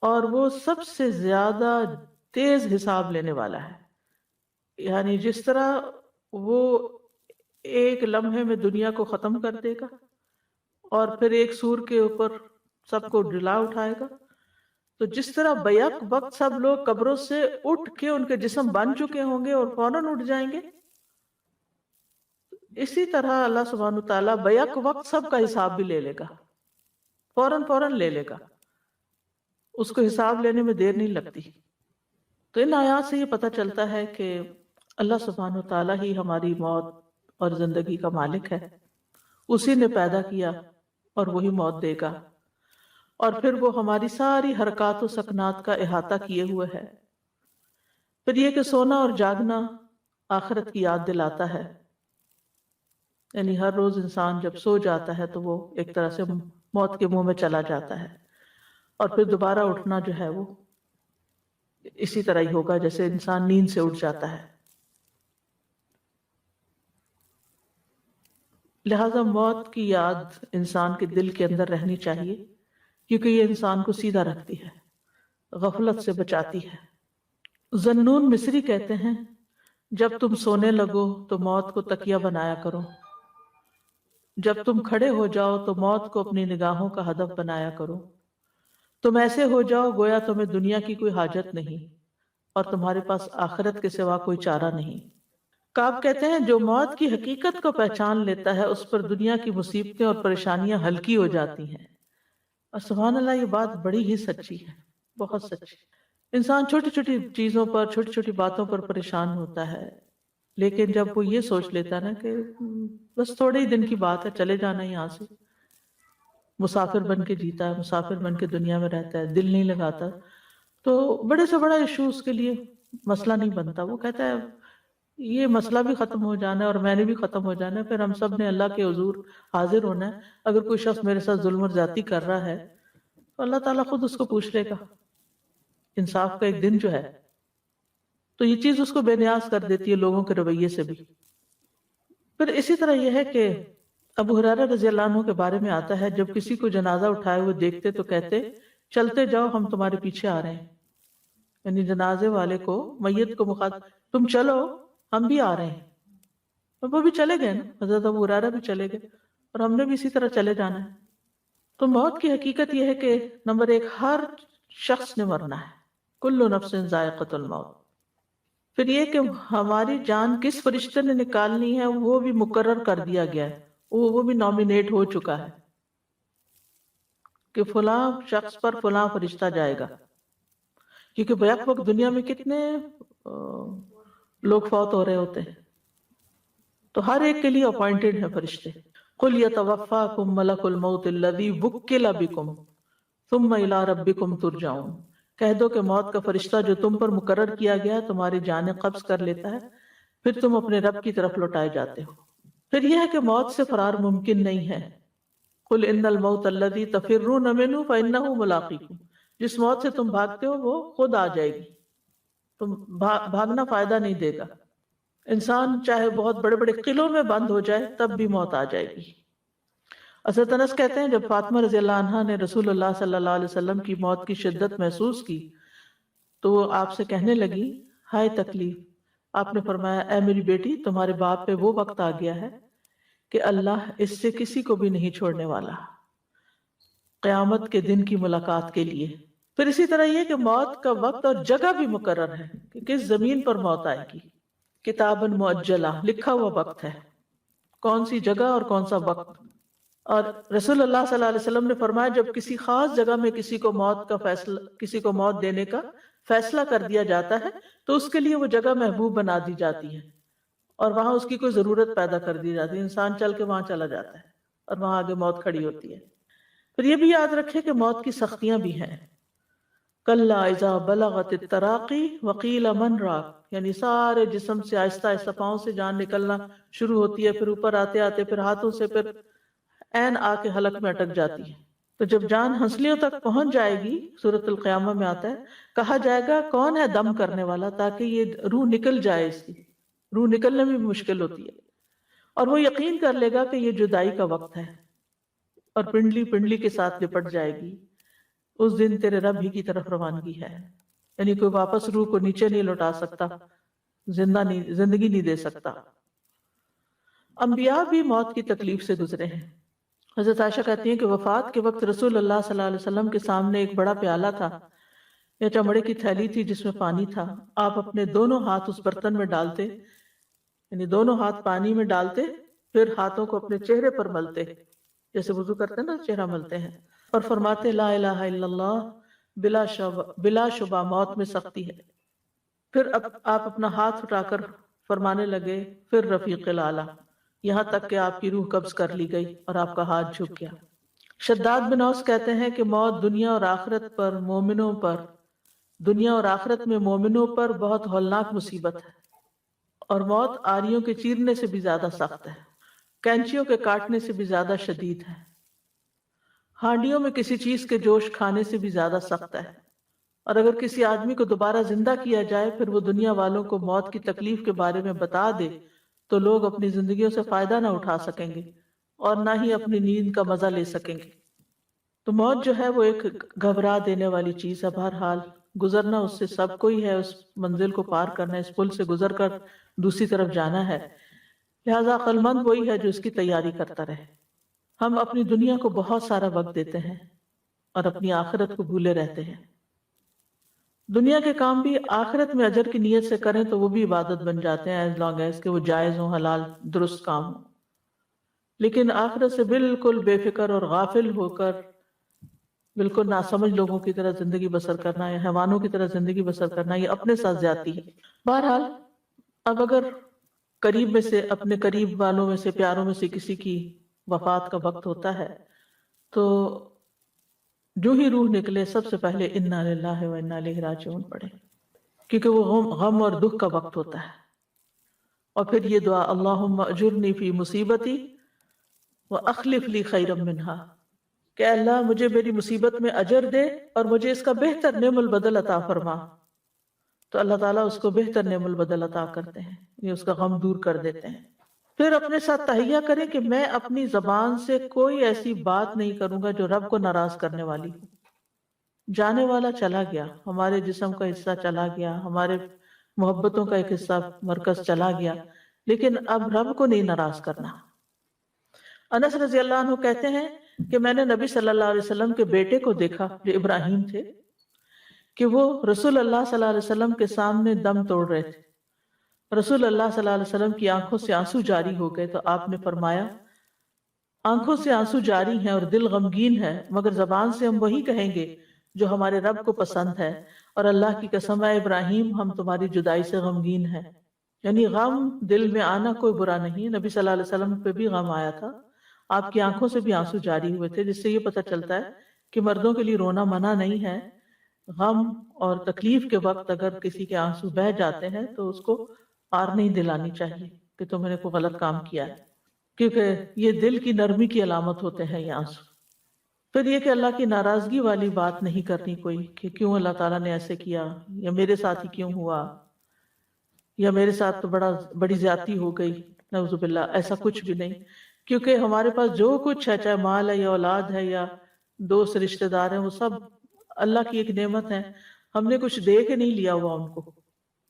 اور وہ سب سے زیادہ تیز حساب لینے والا ہے، یعنی جس طرح وہ ایک لمحے میں دنیا کو ختم کر دے گا اور پھر ایک سور کے اوپر سب کو ڈلا اٹھائے گا، تو جس طرح بیک وقت سب لوگ قبروں سے اٹھ کے ان کے جسم بن چکے ہوں گے اور فوراً اٹھ جائیں گے، اسی طرح اللہ سبحانہ تعالیٰ بیک وقت سب کا حساب بھی لے لے گا، فوراً لے لے گا، اس کو حساب لینے میں دیر نہیں لگتی۔ تو ان آیات سے یہ پتہ چلتا ہے کہ اللہ سبحانہ تعالیٰ ہی ہماری موت اور زندگی کا مالک ہے، اسی نے پیدا کیا اور وہی موت دے گا، اور پھر وہ ہماری ساری حرکات و سکنات کا احاطہ کیے ہوئے ہے۔ پھر یہ کہ سونا اور جاگنا آخرت کی یاد دلاتا ہے، یعنی ہر روز انسان جب سو جاتا ہے تو وہ ایک طرح سے موت کے منہ میں چلا جاتا ہے، اور پھر دوبارہ اٹھنا جو ہے وہ اسی طرح ہی ہوگا جیسے انسان نیند سے اٹھ جاتا ہے۔ لہذا موت کی یاد انسان کے دل کے اندر رہنی چاہیے، کیونکہ یہ انسان کو سیدھا رکھتی ہے، غفلت سے بچاتی ہے۔ ذنون مصری کہتے ہیں جب تم سونے لگو تو موت کو تکیہ بنایا کرو، جب تم کھڑے ہو جاؤ تو موت کو اپنی نگاہوں کا ہدف بنایا کرو، تم ایسے ہو جاؤ گویا تمہیں دنیا کی کوئی حاجت نہیں اور تمہارے پاس آخرت کے سوا کوئی چارہ نہیں۔ کعب کہتے ہیں جو موت کی حقیقت کو پہچان لیتا ہے اس پر دنیا کی مصیبتیں اور پریشانیاں ہلکی ہو جاتی ہیں. اور سبحان اللہ، یہ بات بڑی ہی سچی ہے، بہت سچی. انسان چھوٹی چھوٹی چیزوں پر، چھوٹی چھوٹی باتوں پر پریشان ہوتا ہے، لیکن جب وہ یہ سوچ لیتا نا کہ بس تھوڑے ہی دن کی بات ہے، چلے جانا یہاں سے، مسافر بن کے جیتا ہے، مسافر بن کے دنیا میں رہتا ہے، دل نہیں لگاتا، تو بڑے سے بڑا ایشو اس کے لیے مسئلہ نہیں بنتا. وہ کہتا ہے یہ مسئلہ بھی ختم ہو جانا ہے اور میں نے بھی ختم ہو جانا ہے، پھر ہم سب نے اللہ کے حضور حاضر ہونا ہے. اگر کوئی شخص میرے ساتھ ظلم اور زیادتی کر رہا ہے تو اللہ تعالیٰ خود اس کو پوچھ لے گا، انصاف کا ایک دن جو ہے. تو یہ چیز اس کو بے نیاز کر دیتی ہے لوگوں کے رویے سے بھی. پھر اسی طرح یہ ہے کہ ابو ہریرہ رضی اللہ عنہ کے بارے میں آتا ہے جب کسی کو جنازہ اٹھائے ہوئے دیکھتے تو کہتے چلتے جاؤ ہم تمہارے پیچھے آ رہے ہیں. یعنی جنازے والے کو، میت کو مخاطب، تم چلو ہم بھی آ رہے ہیں. اور وہ بھی چلے گئے نا، حضرت ابو ہریرہ بھی چلے گئے اور ہم نے بھی اسی طرح چلے جانا ہے. تو موت کی حقیقت یہ ہے کہ نمبر ایک، ہر شخص نے مرنا ہے، کل نفس ذائقۃ الموت. پھر یہ کہ ہماری جان کس فرشتے نے نکالنی ہے وہ بھی مقرر کر دیا گیا ہے، وہ بھی نامینیٹ ہو چکا ہے کہ فلاں شخص پر فلاں فرشتہ جائے گا. کیونکہ بیک وقت دنیا میں کتنے لوگ فوت ہو رہے ہوتے ہیں، تو ہر ایک کے لیے اپوائنٹڈ ہے فرشتے. قل یتوفاکم ملک الموت الذی وکل بکم ثم الی ربکم ترجعون. کہہ دو کہ موت کا فرشتہ جو تم پر مقرر کیا گیا تمہاری جانیں قبض کر لیتا ہے، پھر تم اپنے رب کی طرف لوٹائے جاتے ہو. پھر یہ ہے کہ موت سے فرار ممکن نہیں ہے. قل ان الموت الذی تفرون منہ فانہ ملاقیکم. جس موت سے تم بھاگتے ہو وہ خود آ جائے گی، تم بھاگنا فائدہ نہیں دے گا. انسان چاہے بہت بڑے بڑے قلعوں میں بند ہو جائے تب بھی موت آ جائے گی. حضرت انس کہتے ہیں جب فاطمہ رضی اللہ عنہا نے رسول اللہ صلی اللہ علیہ وسلم کی موت کی شدت محسوس کی تو وہ آپ سے کہنے لگی ہائے تکلیف. آپ نے فرمایا اے میری بیٹی، تمہارے باپ پہ وہ وقت آ گیا ہے کہ اللہ اس سے کسی کو بھی نہیں چھوڑنے والا قیامت کے دن کی ملاقات کے لیے. پھر اسی طرح یہ کہ موت کا وقت اور جگہ بھی مقرر ہے کہ کس زمین پر موت آئے گی. کتاباً مؤجلہ، لکھا ہوا وقت ہے، کون سی جگہ اور کون سا وقت. اور رسول اللہ صلی اللہ علیہ وسلم نے فرمایا جب کسی خاص جگہ میں کسی کو موت دینے کا فیصلہ کر دیا جاتا ہے تو اس کے لیے وہ جگہ محبوب بنا دی جاتی ہے اور وہاں اس کی کوئی ضرورت پیدا کر دی جاتی ہے. انسان چل کے وہاں چلا جاتا ہے اور وہاں آگے موت کھڑی ہوتی ہے. پھر یہ بھی یاد رکھے کہ موت کی سختیاں بھی ہیں. کلا اذا بلغت التراقی وقیل من راق، یعنی سارے جسم سے آہستہ آہستہ پاؤں سے جان نکلنا شروع ہوتی ہے، پھر اوپر آتے آتے پھر ہاتھوں سے، پھر عین آ کے حلق میں اٹک جاتی ہے. تو جب جان ہنسلیوں تک پہنچ جائے گی، سورۃ القیامہ میں آتا ہے، کہا جائے گا کون ہے دم کرنے والا تاکہ یہ روح نکل جائے. اس کی روح نکلنے میں بھی مشکل ہوتی ہے اور وہ یقین کر لے گا کہ یہ جدائی کا وقت ہے اور پنڈلی پنڈلی کے ساتھ لپٹ جائے گی. اس دن تیرے رب ہی کی طرف روانگی ہے، یعنی کوئی واپس روح کو نیچے نہیں لوٹا سکتا، زندگی نہیں دے سکتا. انبیاء بھی موت کی تکلیف سے گزرے ہیں. حضرت عائشہ کہتی ہیں کہ وفات کے وقت رسول اللہ صلی اللہ علیہ وسلم کے سامنے ایک بڑا پیالہ تھا یا چمڑے کی تھیلی تھی جس میں پانی تھا. آپ اپنے دونوں ہاتھ اس برتن میں ڈالتے، یعنی دونوں ہاتھ پانی میں ڈالتے، پھر ہاتھوں کو اپنے چہرے پر ملتے جیسے وضو کرتے ہیں نا، چہرہ ملتے ہیں، اور فرماتے لا الہ الا اللہ، بلا شبہ موت میں سختی ہے. پھر آپ اپنا ہاتھ اٹھا کر فرمانے لگے پھر رفیق الاعلیٰ، یہاں تک کہ آپ کی روح قبض کر لی گئی اور آپ کا ہاتھ جھک گیا. شداد بن اوس کہتے ہیں کہ موت دنیا اور آخرت میں مومنوں پر بہت ہولناک مصیبت ہے، اور موت آریوں کے چیرنے سے بھی زیادہ سخت ہے، کینچیوں کے کاٹنے سے بھی زیادہ شدید ہے، ہانڈیوں میں کسی چیز کے جوش کھانے سے بھی زیادہ سخت ہے. اور اگر کسی آدمی کو دوبارہ زندہ کیا جائے پھر وہ دنیا والوں کو موت کی تکلیف کے بارے میں بتا دے تو لوگ اپنی زندگیوں سے فائدہ نہ اٹھا سکیں گے اور نہ ہی اپنی نیند کا مزہ لے سکیں گے. تو موت جو ہے وہ ایک گھبرا دینے والی چیز ہے. بہرحال گزرنا اس سے سب کو ہی ہے، اس منزل کو پار کرنا ہے، اس پل سے گزر کر دوسری طرف جانا ہے. لہذا عقل مند وہی ہے جو اس کی تیاری کرتا رہے. ہم اپنی دنیا کو بہت سارا وقت دیتے ہیں اور اپنی آخرت کو بھولے رہتے ہیں. دنیا کے کام بھی آخرت میں اجر کی نیت سے کریں تو وہ بھی عبادت بن جاتے ہیں ایز لانگ ایز کہ وہ جائز ہوں، حلال درست کام ہوں. لیکن آخرت سے بالکل بے فکر اور غافل ہو کر بالکل ناسمجھ لوگوں کی طرح زندگی بسر کرنا یا حیوانوں کی طرح زندگی بسر کرنا یہ اپنے ساتھ زیادتی ہے. بہرحال اب اگر قریب میں سے اپنے قریب والوں میں سے پیاروں میں سے کسی کی وفات کا وقت ہوتا ہے تو جو ہی روح نکلے سب سے پہلے انا للہ و انا الیہ راجعون پڑھے، کیونکہ وہ غم اور دکھ کا وقت ہوتا ہے. اور پھر یہ دعا اللہم اجرنی فی مصیبتی واخلف لی خیرا منہا، کہ اللہ مجھے میری مصیبت میں اجر دے اور مجھے اس کا بہتر نعم البدل عطا فرما. تو اللہ تعالیٰ اس کو بہتر نعم البدل عطا کرتے ہیں، یہ اس کا غم دور کر دیتے ہیں. پھر اپنے ساتھ تہیہ کریں کہ میں اپنی زبان سے کوئی ایسی بات نہیں کروں گا جو رب کو ناراض کرنے والی ہو. جانے والا چلا گیا، ہمارے جسم کا حصہ چلا گیا، ہمارے محبتوں کا ایک حصہ مرکز چلا گیا، لیکن اب رب کو نہیں ناراض کرنا. انس رضی اللہ عنہ کہتے ہیں کہ میں نے نبی صلی اللہ علیہ وسلم کے بیٹے کو دیکھا جو ابراہیم تھے کہ وہ رسول اللہ صلی اللہ علیہ وسلم کے سامنے دم توڑ رہے تھے. رسول اللہ صلی اللہ علیہ وسلم کی آنکھوں سے آنسو جاری ہو گئے تو آپ نے فرمایا آنکھوں سے آنسو جاری ہیں اور دل غمگین ہے، مگر زبان سے ہم وہی کہیں گے جو ہمارے رب کو پسند ہے، اور اللہ کی قسم ہے ابراہیم ہم تمہاری جدائی سے غمگین ہیں. یعنی غم دل میں آنا کوئی برا نہیں. نبی صلی اللہ علیہ وسلم پہ بھی غم آیا تھا، آپ کی آنکھوں سے بھی آنسو جاری ہوئے تھے، جس سے یہ پتہ چلتا ہے کہ مردوں کے لیے رونا منع نہیں ہے. غم اور تکلیف کے وقت اگر کسی کے آنسو بہہ جاتے ہیں تو اس کو آر نہیں دلانی چاہیے کہ تم نے کوئی غلط کام کیا ہے، کیونکہ یہ دل کی نرمی کی علامت ہوتے ہیں یہ آنسو. پھر یہ کہ اللہ کی ناراضگی والی بات نہیں کرنی کوئی کہ کیوں اللہ تعالیٰ نے ایسے کیا، یا میرے ساتھ ہی کیوں ہوا، یا میرے ساتھ تو بڑی زیادتی ہو گئی. نعوذ باللہ، ایسا کچھ بھی نہیں. کیونکہ ہمارے پاس جو کچھ ہے، چاہے مال ہے یا اولاد ہے یا دوست رشتہ دار ہیں، وہ سب اللہ کی ایک نعمت ہے. ہم نے کچھ دے کے نہیں لیا ہوا ان کو،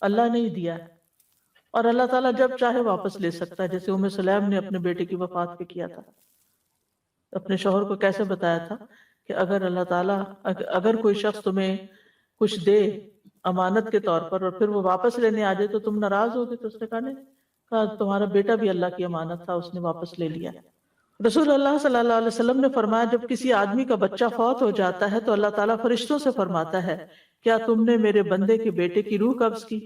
اللہ نے ہی دیا ہے. اور اللہ تعالیٰ جب چاہے واپس لے سکتا ہے، جیسے ام سلیم نے اپنے بیٹے کی وفات پہ کیا تھا. اپنے شوہر کو کیسے بتایا تھا کہ اگر اللہ تعالیٰ اگر کوئی شخص تمہیں کچھ دے امانت کے طور پر اور پھر وہ واپس لینے آ جائے تو تم ناراض ہوگے. تو اس نے کہا تمہارا بیٹا بھی اللہ کی امانت تھا، اس نے واپس لے لیا. رسول اللہ صلی اللہ علیہ وسلم نے فرمایا جب کسی آدمی کا بچہ فوت ہو جاتا ہے تو اللہ تعالیٰ فرشتوں سے فرماتا ہے کیا تم نے میرے بندے کے بیٹے کی روح قبض کی؟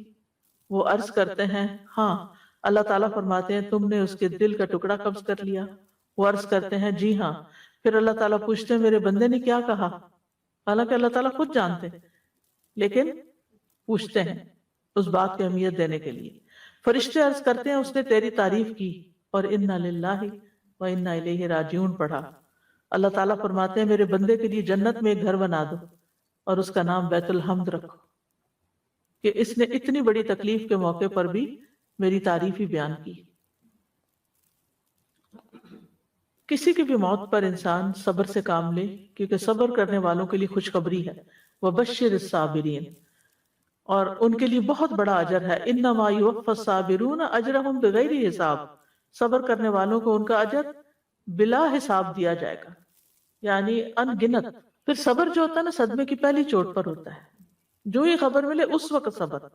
وہ عرض کرتے ہیں ہاں. اللہ تعالیٰ فرماتے ہیں تم نے اس کے دل کا ٹکڑا قبض کر لیا؟ وہ عرض کرتے ہیں جی ہاں. پھر اللہ تعالیٰ پوچھتے ہیں میرے بندے نے کیا کہا؟ حالانکہ اللہ تعالیٰ خود جانتے ہیں، لیکن پوچھتے ہیں اس بات کی اہمیت دینے کے لیے. فرشتے عرض کرتے ہیں اس نے تیری تعریف کی اور انا للہ و انا الیہ راجعون پڑھا. اللہ تعالیٰ فرماتے ہیں میرے بندے کے لیے جنت میں ایک گھر بنا دو اور اس کا نام بیت الحمد رکھو، کہ اس نے اتنی بڑی تکلیف کے موقع پر بھی میری تعریف ہی بیان کی. کسی کی بھی موت پر انسان صبر سے کام لے، کیونکہ صبر کرنے والوں کے لیے خوشخبری ہے. وبشر الصابرین، اور ان کے لیے بہت بڑا اجر ہے. انما یوفی الصابرون اجرہم بغیر حساب، صبر کرنے والوں کو ان کا اجر بلا حساب دیا جائے گا، یعنی ان گنت. پھر صبر جو ہوتا ہے نا صدمے کی پہلی چوٹ پر ہوتا ہے، جو ہی خبر ملے اس وقت صبر.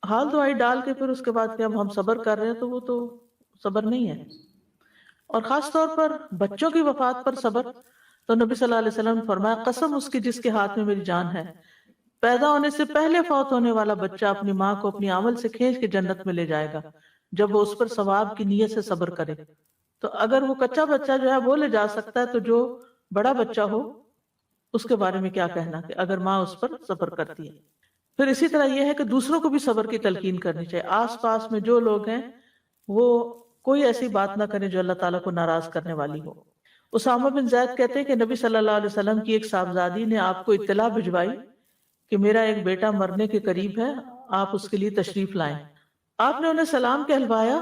حال دعائی ڈال کے پھر اس کے بعد کہ اب ہم صبر کر رہے ہیں تو وہ تو صبر نہیں ہے. اور خاص طور پر بچوں کی وفات پر صبر. تو نبی صلی اللہ علیہ وسلم نے فرمایا قسم اس کی جس کے ہاتھ میں میری جان ہے، پیدا ہونے سے پہلے فوت ہونے والا بچہ اپنی ماں کو اپنی عمل سے کھینچ کے جنت میں لے جائے گا جب وہ اس پر ثواب کی نیت سے صبر کرے. تو اگر وہ کچا بچہ جو ہے وہ لے جا سکتا ہے تو جو بڑا بچہ ہو اس کے بارے میں کیا کہنا کہ اگر ماں اس پر صبر کرتی ہے. پھر اسی طرح یہ ہے کہ دوسروں کو بھی صبر کی تلقین کرنی چاہیے. آس پاس میں جو لوگ ہیں وہ کوئی ایسی بات نہ کریں جو اللہ تعالیٰ کو ناراض کرنے والی ہو. اسامہ بن زید کہتے ہیں کہ نبی صلی اللہ علیہ وسلم کی ایک صاحبزادی نے آپ کو اطلاع بھجوائی کہ میرا ایک بیٹا مرنے کے قریب ہے، آپ اس کے لیے تشریف لائیں. آپ نے انہیں سلام کہلوایا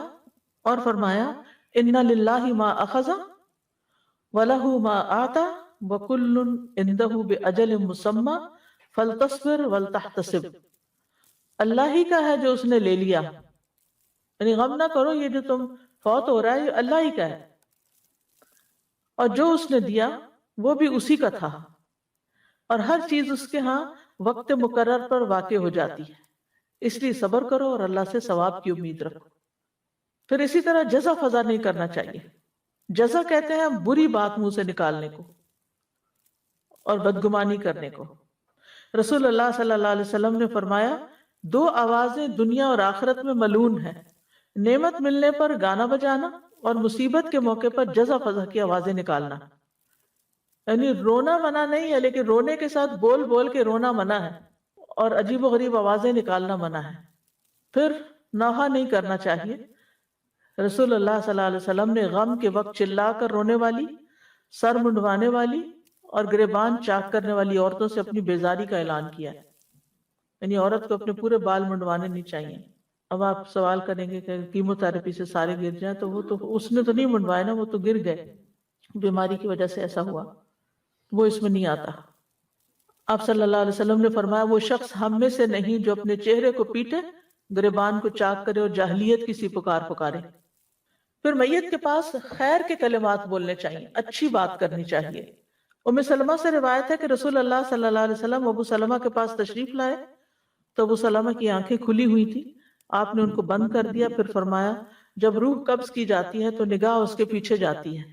اور فرمایا ان للہ ما اخذ ولہ ما آتا وکل عندہ باجل مسمی فلتصبر ولتحتسب. اللہ ہی کا ہے جو اس نے لے لیا، یعنی غم نہ کرو، یہ جو تم فوت ہو رہا ہے یہ اللہ ہی کا ہے، اور جو اس نے دیا وہ بھی اسی کا تھا، اور ہر چیز اس کے ہاں وقت مقرر پر واقع ہو جاتی ہے، اس لیے صبر کرو اور اللہ سے ثواب کی امید رکھو۔ پھر اسی طرح جزا فضا نہیں کرنا چاہیے۔ جزا کہتے ہیں بری بات منہ سے نکالنے کو اور بدگمانی کرنے کو۔ رسول اللہ صلی اللہ علیہ وسلم نے فرمایا، دو آوازیں دنیا اور آخرت میں ملعون ہیں، نعمت ملنے پر گانا بجانا اور مصیبت کے موقع پر جزا فضا کی آوازیں نکالنا۔ یعنی رونا منع نہیں ہے، لیکن رونے کے ساتھ بول بول کے رونا منع ہے، اور عجیب و غریب آوازیں نکالنا منع ہے۔ پھر نوحہ نہیں کرنا چاہیے۔ رسول اللہ صلی اللہ علیہ وسلم نے غم کے وقت چلا کر رونے والی، سر منڈوانے والی اور گریبان چاک کرنے والی عورتوں سے اپنی بیزاری کا اعلان کیا ہے۔ یعنی عورت کو اپنے پورے بال منڈوانے نہیں چاہیے۔ اب آپ سوال کریں گے کہ کیموتھراپی سے سارے گر جائیں، تو وہ تو اس نے تو نہیں منڈوائے نا، وہ تو گر گئے، بیماری کی وجہ سے ایسا ہوا، وہ اس میں نہیں آتا۔ آپ صلی اللہ علیہ وسلم نے فرمایا، وہ شخص ہم میں سے نہیں جو اپنے چہرے کو پیٹے، گریبان کو چاک کرے اور جاہلیت کی سی پکار پکارے۔ پھر میت کے پاس خیر کے کلمات بولنے چاہیے، اچھی بات کرنی چاہیے۔ ام سلمہ سے روایت ہے کہ رسول اللہ صلی اللہ علیہ وسلم ابو سلمہ کے پاس تشریف لائے تو ابو سلمہ کی آنکھیں کھلی ہوئی تھی، آپ نے ان کو بند کر دیا، پھر فرمایا، جب روح قبض کی جاتی ہے تو نگاہ اس کے پیچھے جاتی ہے،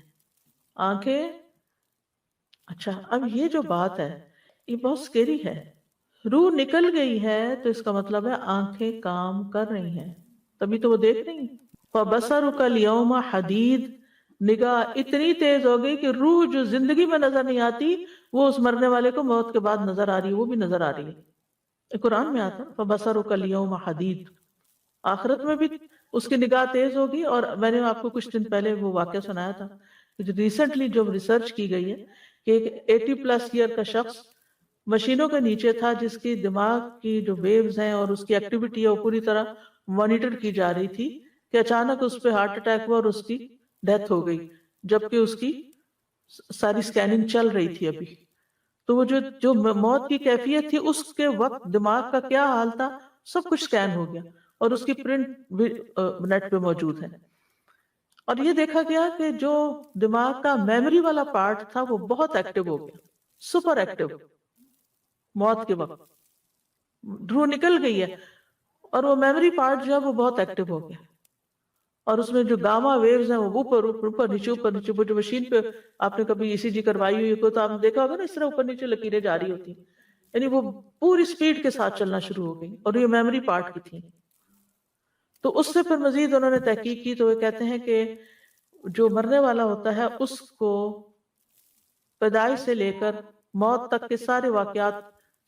آنکھیں۔ اچھا، اب یہ جو بات ہے یہ بہت سکیری ہے۔ روح نکل گئی ہے تو اس کا مطلب ہے آنکھیں کام کر رہی ہیں، تبھی تو وہ دیکھ رہی ہیں۔ فَبَصَرُكَ الْيَوْمَ حَدِيدٌ، نگاہ اتنی تیز ہو گئی کہ روح جو زندگی میں نظر نہیں آتی وہ اس مرنے والے کو موت کے بعد نظر آ رہی ہے، وہ بھی نظر آ رہی ہے۔ قرآن میں آتا ہے فَبَصَرُكَ الْيَوْمَ حَدِيدٌ، آخرت میں بھی اس کی نگاہ تیز ہوگی۔ اور میں نے آپ کو کچھ دن پہلے وہ واقعہ سنایا تھا، ریسنٹلی جو ریسرچ کی گئی ہے کہ ایک 80+ ایئر کا شخص مشینوں کے نیچے تھا، جس کی دماغ کی جو ویوز ہیں اور اس کی ایکٹیویٹی ہے وہ پوری طرح مانیٹر کی جا رہی تھی، کہ اچانک اس پہ ہارٹ اٹیک ہوا اور اس کی ڈیتھ ہو گئی، جبکہ اس کی ساری سکیننگ چل رہی تھی ابھی۔ تو وہ جو موت کی کیفیت تھی، اس کے وقت دماغ کا کیا حال تھا، سب کچھ سکین ہو گیا، اور اس کی پرنٹ بھی نیٹ پہ موجود ہے۔ اور یہ دیکھا گیا کہ جو دماغ کا میموری والا پارٹ تھا وہ بہت ایکٹیو ہو گیا، سپر ایکٹیو، موت کے وقت روح نکل گئی ہے اور وہ میموری پارٹ جو ہے وہ بہت ایکٹیو ہو گیا، اور اس میں جو گاما ویوز ہیں وہ اوپر نیچے جو مشین پہ آپ نے کبھی ECG کروائی ہوئی کو تو آپ نے دیکھا ہوگا نا، اس طرح اوپر نیچے لکیریں جاری ہوتی ہیں، یعنی وہ پوری سپیڈ کے ساتھ چلنا شروع ہو گئی، اور یہ میموری پارٹ کی تھی۔ تو اس سے پھر مزید انہوں نے تحقیق کی تو وہ کہتے ہیں کہ جو مرنے والا ہوتا ہے اس کو پیدائش سے لے کر موت تک کے سارے واقعات،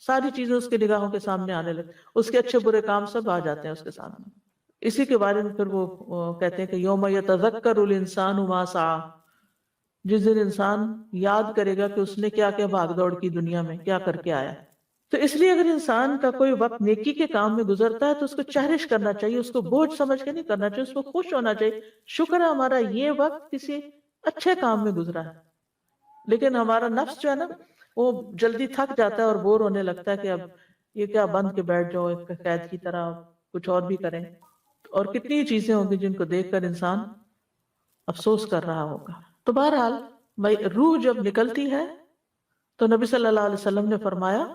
ساری چیزیں اس کے نگاہوں کے سامنے آنے لگتی، اس کے اچھے برے کام سب آ جاتے ہیں اس کے سامنے۔ اسی کے بارے میں پھر وہ کہتے ہیں کہ یوم یتذکر الانسان ما سعی، جس دن انسان یاد کرے گا کہ اس نے کیا کیا بھاگ دوڑ کی دنیا میں، کیا کر کے آیا۔ تو اس لیے اگر انسان کا کوئی وقت نیکی کے کام میں گزرتا ہے تو اس کو چیریش کرنا چاہیے، اس کو بوجھ سمجھ کے نہیں کرنا چاہیے، اس کو خوش ہونا چاہیے، شکر ہے ہمارا یہ وقت کسی اچھے کام میں گزرا ہے۔ لیکن ہمارا نفس جو ہے نا وہ جلدی تھک جاتا ہے اور بور ہونے لگتا ہے کہ اب یہ کیا بند کے بیٹھ جاؤ ایک قید کی طرح، کچھ اور بھی کریں، اور کتنی چیزیں ہوں گی جن کو دیکھ کر انسان افسوس کر رہا ہوگا۔ تو بہرحال روح جب نکلتی ہے تو نبی صلی اللہ علیہ وسلم نے فرمایا،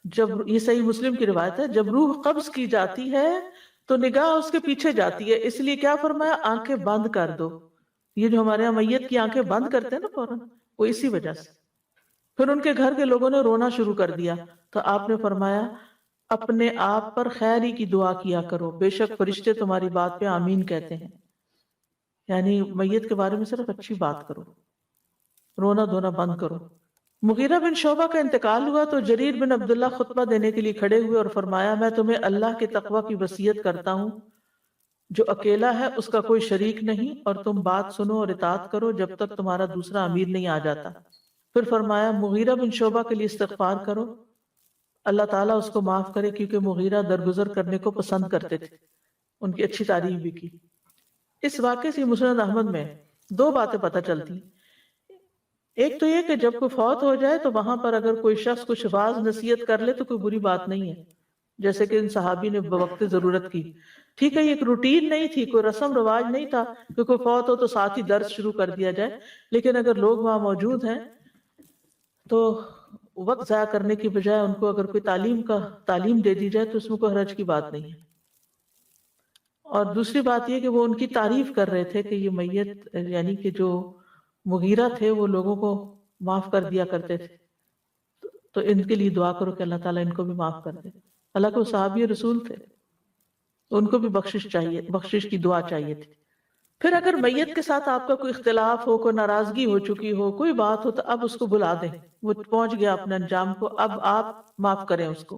جب یہ صحیح مسلم کی روایت ہے، جب روح قبض کی جاتی ہے تو نگاہ اس کے پیچھے جاتی ہے، اس لیے کیا فرمایا، آنکھیں بند کر دو۔ یہ جو ہمارے یہاں میت کی آنکھیں بند کرتے ہیں نا فوراً، وہ اسی وجہ سے۔ پھر ان کے گھر کے لوگوں نے رونا شروع کر دیا تو آپ نے فرمایا، اپنے آپ پر خیر ہی کی دعا کیا کرو، بے شک فرشتے تمہاری بات پہ آمین کہتے ہیں۔ یعنی میت کے بارے میں صرف اچھی بات کرو، رونا دھونا بند کرو۔ مغیرہ بن شعبہ کا انتقال ہوا تو جریر بن عبداللہ خطبہ دینے کے لیے کھڑے ہوئے اور فرمایا، میں تمہیں اللہ کے تقوی کی وصیت کرتا ہوں، جو اکیلا ہے اس کا کوئی شریک نہیں، اور تم بات سنو اور اطاعت کرو جب تک تمہارا دوسرا امیر نہیں آ جاتا۔ پھر فرمایا، مغیرہ بن شعبہ کے لیے استغفار کرو، اللہ تعالیٰ اس کو معاف کرے، کیونکہ مغیرہ درگزر کرنے کو پسند کرتے تھے، ان کی اچھی تعریف بھی کی۔ اس واقعے سے مسند احمد میں دو باتیں پتہ چلتی، ایک تو یہ کہ جب کوئی فوت ہو جائے تو وہاں پر اگر کوئی شخص کچھ واعظ نصیحت کر لے تو کوئی بری بات نہیں ہے، جیسے کہ ان صحابی نے بوقت ضرورت کی۔ ٹھیک ہے، یہ ایک روٹین نہیں تھی، کوئی رسم رواج نہیں تھا کہ کوئی فوت ہو تو ساتھ ہی درس شروع کر دیا جائے، لیکن اگر لوگ وہاں موجود ہیں تو وقت ضائع کرنے کی بجائے ان کو اگر کوئی تعلیم دے دی جائے تو اس میں کوئی حرج کی بات نہیں ہے۔ اور دوسری بات یہ کہ وہ ان کی تعریف کر رہے تھے کہ یہ میت یعنی کہ جو مغیرہ تھے وہ لوگوں کو معاف کر دیا کرتے تھے، تو ان کے لیے دعا کرو کہ اللہ تعالیٰ ان کو بھی معاف کر دے۔ اللہ کو صحابی رسول تھے، ان کو بھی بخشش کی دعا چاہیے تھی۔ پھر اگر میت کے ساتھ آپ کا کوئی اختلاف ہو، کوئی ناراضگی ہو چکی ہو، کوئی بات ہو، تو اب اس کو بلا دیں، وہ پہنچ گیا اپنے انجام کو، اب آپ معاف کریں اس کو۔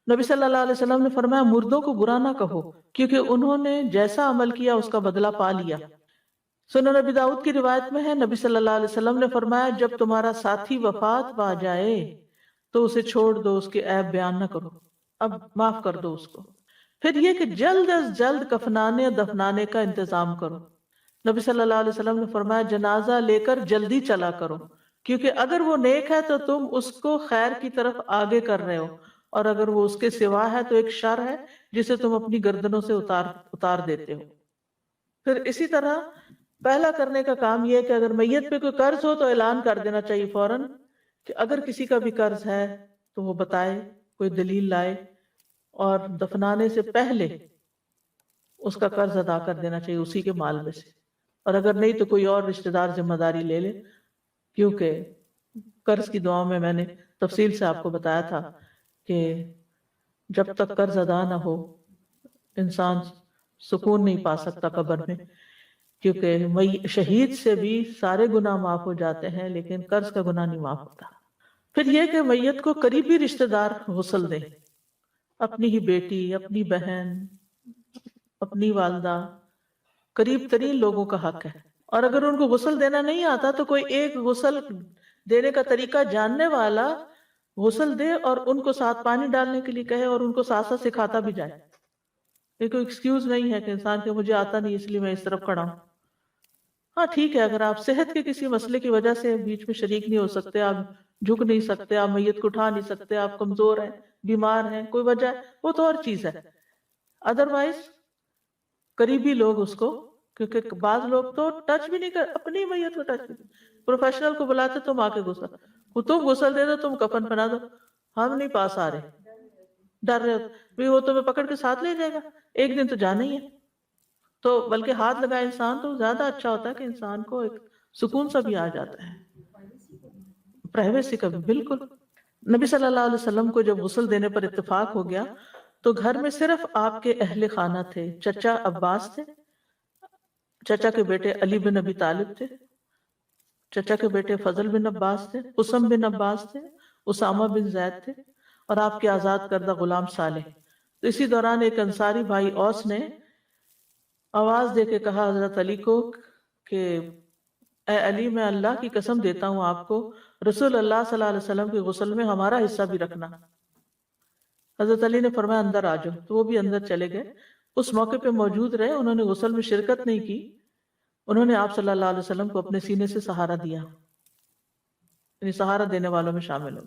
نبی صلی اللہ علیہ وسلم نے فرمایا مردوں کو برا نہ کہو کیونکہ انہوں نے جیسا عمل کیا اس کا بدلہ پا لیا۔ سنن نبی داؤد کی روایت میں ہے نبی صلی اللہ علیہ وسلم نے فرمایا جب تمہارا ساتھی وفات پا جائے تو اسے چھوڑ دو، اس کے عیب بیان نہ کرو، اب معاف کر دو اس کو۔ پھر یہ کہ جلد از جلد کفنانے دفنانے کا انتظام کرو۔ نبی صلی اللہ علیہ وسلم نے فرمایا جنازہ لے کر جلدی چلا کرو، کیونکہ اگر وہ نیک ہے تو تم اس کو خیر کی طرف آگے کر رہے ہو، اور اگر وہ اس کے سوا ہے تو ایک شر ہے جسے تم اپنی گردنوں سے اتار دیتے ہو۔ پھر اسی طرح پہلا کرنے کا کام یہ ہے کہ اگر میت پہ کوئی قرض ہو تو اعلان کر دینا چاہیے فوراً کہ اگر کسی کا بھی قرض ہے تو وہ بتائے، کوئی دلیل لائے، اور دفنانے سے پہلے اس کا قرض ادا کر دینا چاہیے اسی کے مال میں سے، اور اگر نہیں تو کوئی اور رشتہ دار ذمہ داری لے لے، کیونکہ قرض کی دعاؤں میں نے تفصیل سے آپ کو بتایا تھا کہ جب تک قرض ادا نہ ہو انسان سکون نہیں پا سکتا قبر میں، کیونکہ شہید سے بھی سارے گناہ معاف ہو جاتے ہیں لیکن قرض کا گناہ نہیں معاف ہوتا۔ پھر یہ کہ میت کو قریبی رشتہ دار غسل دیں، اپنی ہی بیٹی، اپنی بہن، اپنی والدہ، قریب ترین لوگوں کا حق ہے۔ اور اگر ان کو غسل دینا نہیں آتا تو کوئی ایک غسل دینے کا طریقہ جاننے والا غسل دے اور ان کو ساتھ پانی ڈالنے کے لیے کہے اور ان کو ساتھ ساتھ سکھاتا بھی جائے۔ یہ کوئی ایکسکیوز نہیں ہے کہ انسان کہ مجھے آتا نہیں اس لیے میں اس طرف کھڑا ہوں۔ ہاں ٹھیک ہے، اگر آپ صحت کے کسی مسئلے کی وجہ سے بیچ میں شریک نہیں ہو سکتے، آپ جھک نہیں سکتے، آپ میت کو اٹھا نہیں سکتے، آپ کمزور ہیں، بیمار ہیں، کوئی وجہ ہے، وہ تو اور چیز ہے۔ ادروائز قریبی لوگ اس کو، کیونکہ بعض لوگ تو ٹچ بھی نہیں کر، اپنی میت کو ٹچ بھی نہیں، پروفیشنل کو بلاتے تم آ کے غسل، تم غسل دے دو، تم کفن پہنا دو، ہم نہیں پاس آ رہے، ڈر رہے ہوتے وہ تمہیں پکڑ کے ساتھ لے جائے گا، ایک دن تو جانا ہی ہے۔ تو بلکہ ہاتھ لگائے انسان تو زیادہ اچھا ہوتا ہے کہ انسان کو ایک سکون سا بھی آ جاتا ہے، پرائیویسی کا بھی۔ بالکل نبی صلی اللہ علیہ وسلم کو جب غسل دینے پر اتفاق ہو گیا تو گھر میں صرف آپ کے اہل خانہ تھے، چچا عباس تھے، چچا کے بیٹے علی بن ابی طالب تھے، چچا کے بیٹے فضل بن عباس تھے، قسم بن عباس تھے، اسامہ بن زید تھے، اور آپ کے آزاد کردہ غلام صالح۔ تو اسی دوران ایک انصاری بھائی اوس نے آواز دے کے کہا حضرت علی کو کہ اے علی، میں اللہ کی قسم دیتا ہوں آپ کو رسول اللہ صلی اللہ علیہ وسلم کے غسل میں ہمارا حصہ بھی رکھنا۔ حضرت علی نے فرمایا اندر آ جاؤ، تو وہ بھی اندر چلے گئے، اس موقع پہ موجود رہے، انہوں نے غسل میں شرکت نہیں کی، انہوں نے آپ صلی اللہ علیہ وسلم کو اپنے سینے سے سہارا دیا، یعنی سہارا دینے والوں میں شامل ہو،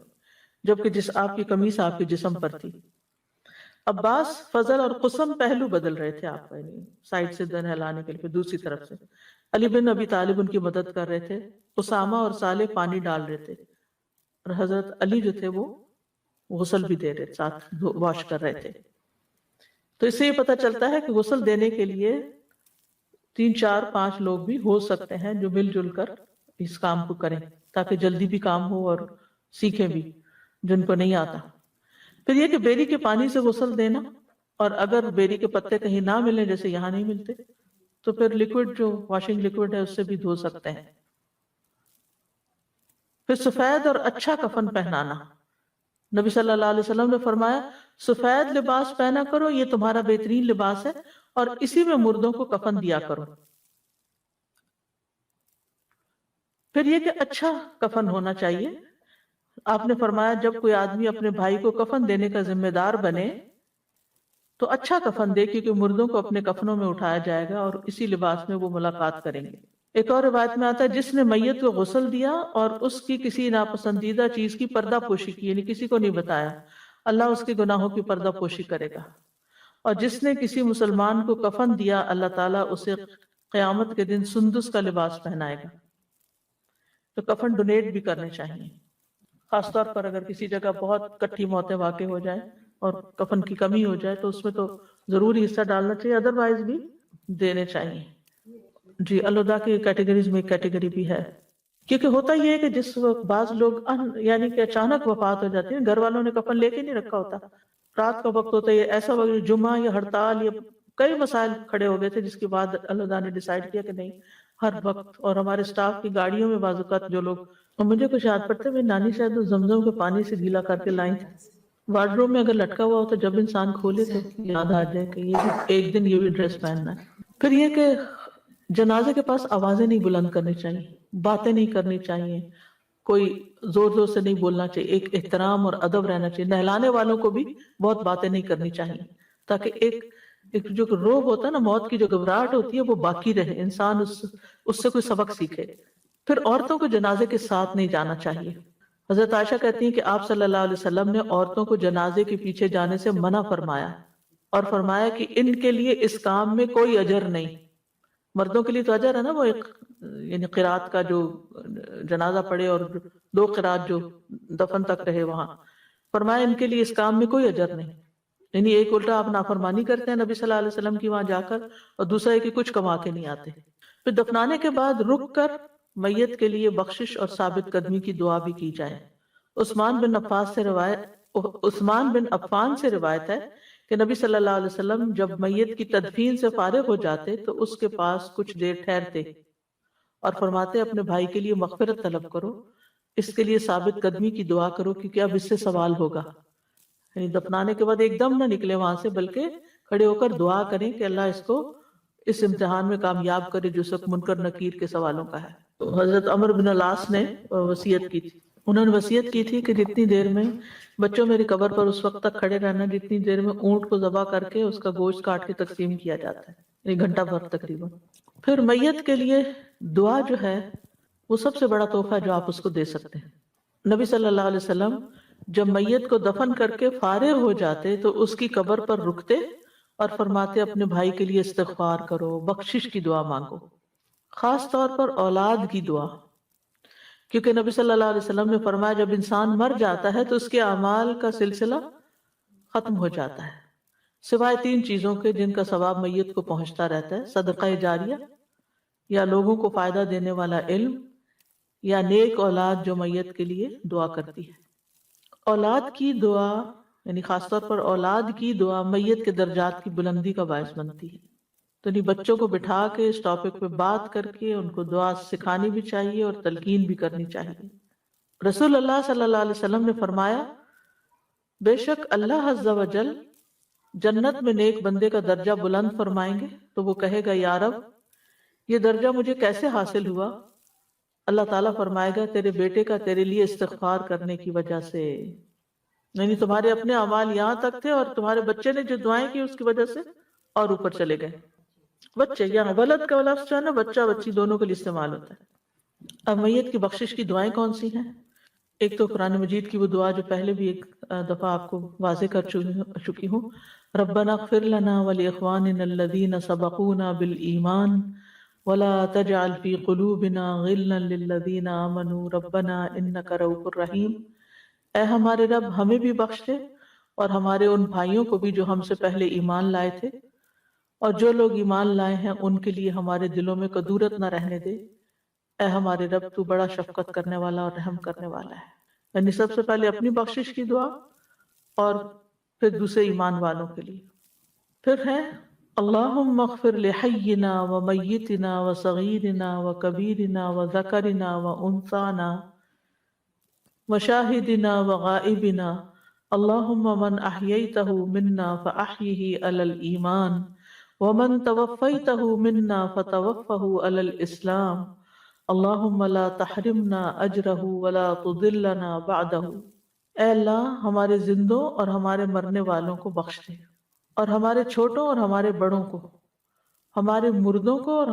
جبکہ آپ کی قمیص آپ کے جسم پر تھی۔ عباس، فضل اور قسم پہلو بدل رہے تھے آپ کا، یعنی سائڈ سے دن ہلانے کے لیے، دوسری طرف سے علی بن ابی طالب ان کی مدد کر رہے تھے، اسامہ اور صالح پانی ڈال رہے تھے، اور حضرت علی جو تھے وہ غسل بھی دے رہے، ساتھ واش کر رہے تھے۔ تو اس سے یہ پتہ چلتا ہے کہ غسل دینے کے لیے 3 4 5 لوگ بھی ہو سکتے ہیں جو مل جل کر اس کام کو کریں، تاکہ جلدی بھی کام ہو اور سیکھیں بھی جن کو نہیں آتا۔ پھر یہ کہ بیری کے پانی سے غسل دینا، اور اگر بیری کے پتے کہیں نہ ملیں، جیسے یہاں نہیں ملتے، تو پھر لیکوڈ جو واشنگ لیکوڈ ہے اس سے بھی دھو سکتے ہیں۔ پھر سفید اور اچھا کفن پہنانا، نبی صلی اللہ علیہ وسلم نے فرمایا سفید لباس پہنا کرو، یہ تمہارا بہترین لباس ہے، اور اسی میں مردوں کو کفن دیا کرو۔ پھر یہ کہ اچھا کفن ہونا چاہیے، آپ نے فرمایا جب کوئی آدمی اپنے بھائی کو کفن دینے کا ذمہ دار بنے تو اچھا کفن دے، کیونکہ مردوں کو اپنے کفنوں میں اٹھایا جائے گا اور اسی لباس میں وہ ملاقات کریں گے۔ ایک اور روایت میں آتا ہے جس نے میت کو غسل دیا اور اس کی کسی ناپسندیدہ چیز کی پردہ پوشی کی، یعنی کسی کو نہیں بتایا، اللہ اس کے گناہوں کی پردہ پوشی کرے گا۔ اور جس نے کسی مسلمان کو کفن دیا، اللہ تعالیٰ اسے قیامت کے دن سندس کا لباس پہنائے گا۔ تو کفن ڈونیٹ بھی کرنے چاہیے۔ خاص طور پر اگر کسی جگہ بہت کٹھی موتیں واقع ہو جائیں اور کفن کی کمی ہو جائے تو اس میں تو ضروری حصہ ڈالنا چاہیے، ادروائز بھی دینے چاہیے۔ جی، الوداع کی کیٹیگریز میں ایک کیٹیگری بھی ہے، کیونکہ ہوتا یہ ہے کہ جس وقت بعض لوگ یعنی کہ اچانک وفات ہو جاتی ہے، گھر والوں نے کفن لے کے نہیں رکھا ہوتا، رات کا وقت ہوتا ہے، ایسا وقت جمعہ یا ہڑتال یا کئی مسائل کھڑے ہو گئے تھے، جس کے بعد الوداع نے ڈیسائیڈ کیا کہ نہیں ہر وقت، اور ہمارے سٹاف کی گاڑیوں میں بعض اوقات جو لوگ، اور مجھے کچھ یاد پڑتا ہے میری نانی شاید وہ زمزم کے پانی سے گیلا کر کے لائیں تھی، وارڈروب میں اگر لٹکا ہوا ہو تو جب انسان کھولے تو یاد آ جائے کہ یہ بھی ایک دن یہ بھی ڈریس پہننا ہے۔ پھر یہ کہ جنازے کے پاس آوازیں نہیں بلند کرنی چاہیے، باتیں نہیں کرنی چاہیے، کوئی زور زور سے نہیں بولنا چاہیے، ایک احترام اور ادب رہنا چاہیے، نہلانے والوں کو بھی بہت باتیں نہیں کرنی چاہیے، تاکہ ایک جو روب ہوتا ہے نا، موت کی جو گھبراہٹ ہوتی ہے وہ باقی رہے، انسان اس سے کوئی سبق سیکھے۔ پھر عورتوں کو جنازے کے ساتھ نہیں جانا چاہیے۔ حضرت عائشہ کہتی ہیں کہ آپ صلی اللہ علیہ وسلم نے عورتوں کو جنازے کے پیچھے جانے سے منع فرمایا، اور فرمایا کہ ان کے لیے اس کام میں کوئی اجر نہیں۔ مردوں کے لیے تو اجر ہے نا، وہ ایک یعنی قرات کا جو جنازہ پڑے اور 2 قرات جو دفن تک رہے وہاں، فرمایا ان کے لیے اس کام میں کوئی اجر نہیں، یعنی ایک الٹا آپ نافرمانی کرتے ہیں نبی صلی اللہ علیہ وسلم کی وہاں جا کر، اور دوسرا ہے کہ کچھ کما کے نہیں آتے۔ پھر دفنانے کے بعد رک کر میت کے لیے بخشش اور ثابت قدمی کی دعا بھی کی جائے۔ عثمان بن عفان سے روایت ہے کہ نبی صلی اللہ علیہ وسلم جب میت کی تدفین سے فارغ ہو جاتے تو اس کے پاس کچھ دیر ٹھہرتے اور فرماتے اپنے بھائی کے لیے مغفرت طلب کرو، اس کے لیے ثابت قدمی کی دعا کرو، کیونکہ اب اس سے سوال ہوگا۔ یعنی دفنانے کے بعد ایک دم نہ نکلے وہاں سے، بلکہ کھڑے ہو کر دعا کریں کہ اللہ اس کو اس امتحان میں کامیاب کرے جو سب منکر نکیر کے سوالوں کا ہے۔ تو حضرت عمر بن العاص نے وصیت کی تھی، انہوں نے وصیت کی تھی کہ جتنی دیر میں بچوں میری قبر پر اس وقت تک کھڑے رہنا جتنی دیر میں اونٹ کو ذبح کر کے اس کا گوشت کاٹ کے تقسیم کیا جاتا ہے، ایک گھنٹہ بھر تقریباً۔ پھر میت کے لیے دعا جو ہے وہ سب سے بڑا تحفہ ہے جو آپ اس کو دے سکتے ہیں۔ نبی صلی اللہ علیہ وسلم جب میت کو دفن کر کے فارغ ہو جاتے تو اس کی قبر پر رکتے اور فرماتے اپنے بھائی کے لیے استغفار کرو، بخشش کی دعا مانگو، خاص طور پر اولاد کی دعا، کیونکہ نبی صلی اللہ علیہ وسلم نے فرمایا جب انسان مر جاتا ہے تو اس کے اعمال کا سلسلہ ختم ہو جاتا ہے، سوائے 3 چیزوں کے جن کا ثواب میت کو پہنچتا رہتا ہے: صدقہ جاریہ، یا لوگوں کو فائدہ دینے والا علم، یا نیک اولاد جو میت کے لیے دعا کرتی ہے۔ اولاد کی دعا یعنی خاص طور پر اولاد کی دعا میت کے درجات کی بلندی کا باعث بنتی ہے، تو نہیں بچوں کو بٹھا کے اس ٹاپک پہ بات کر کے ان کو دعا سکھانی بھی چاہیے اور تلقین بھی کرنی چاہیے۔ رسول اللہ صلی اللہ علیہ وسلم نے فرمایا بے شک اللہ عز و جل جنت میں نیک بندے کا درجہ بلند فرمائیں گے تو وہ کہے گا یا رب یہ درجہ مجھے کیسے حاصل ہوا؟ اللہ تعالیٰ فرمائے گا تیرے بیٹے کا تیرے لیے استغفار کرنے کی وجہ سے، یعنی تمہارے اپنے اعمال یہاں تک تھے اور تمہارے بچے نے جو دعائیں کی اس کی وجہ سے اور اوپر چلے گئے۔ بچے یہاں ولد کا لفظ جو ہے نا بچہ بچی دونوں کے لیے استعمال ہوتا ہے۔ اب میت کی بخشش کی دعائیں کون سی ہیں؟ ایک تو قرآن مجید کی وہ دعا جو پہلے بھی ایک دفعہ آپ کو واضح کر چکی ہوں، ربنا اغفر لنا ولاخواننا الذین سبقونا بالایمان ولا تجعل فی قلوبنا غلا للذین آمنوا ربنا انک رؤوف رحیم، اے ہمارے رب ہمیں بھی بخش دے اور ہمارے ان بھائیوں کو بھی جو ہم سے پہلے ایمان لائے تھے، اور جو لوگ ایمان لائے ہیں ان کے لیے ہمارے دلوں میں کدورت نہ رہنے دے، اے ہمارے رب تو بڑا شفقت کرنے والا اور رحم کرنے والا ہے۔ یعنی سب سے پہلے اپنی بخشش کی دعا اور پھر دوسرے ایمان والوں کے لیے۔ پھر ہے اللہم اغفر لحینا ومیتنا وصغیرنا وکبیرنا وذکرنا وانثانا وشاہدنا وغائبنا اللہم من احییتہ منا فاحیہ علی الایمان ومن توفیتہ منا فتوفہ علی الاسلام اللہم لا تحرمنا اجرہ ولا تضلنا بعدہ۔ اے اللہ ہمارے زندوں اور ہمارے مرنے والوں کو بخش دے، اور ہمارے چھوٹوں اور ہمارے بڑوں کو، ہمارے مردوں کو اور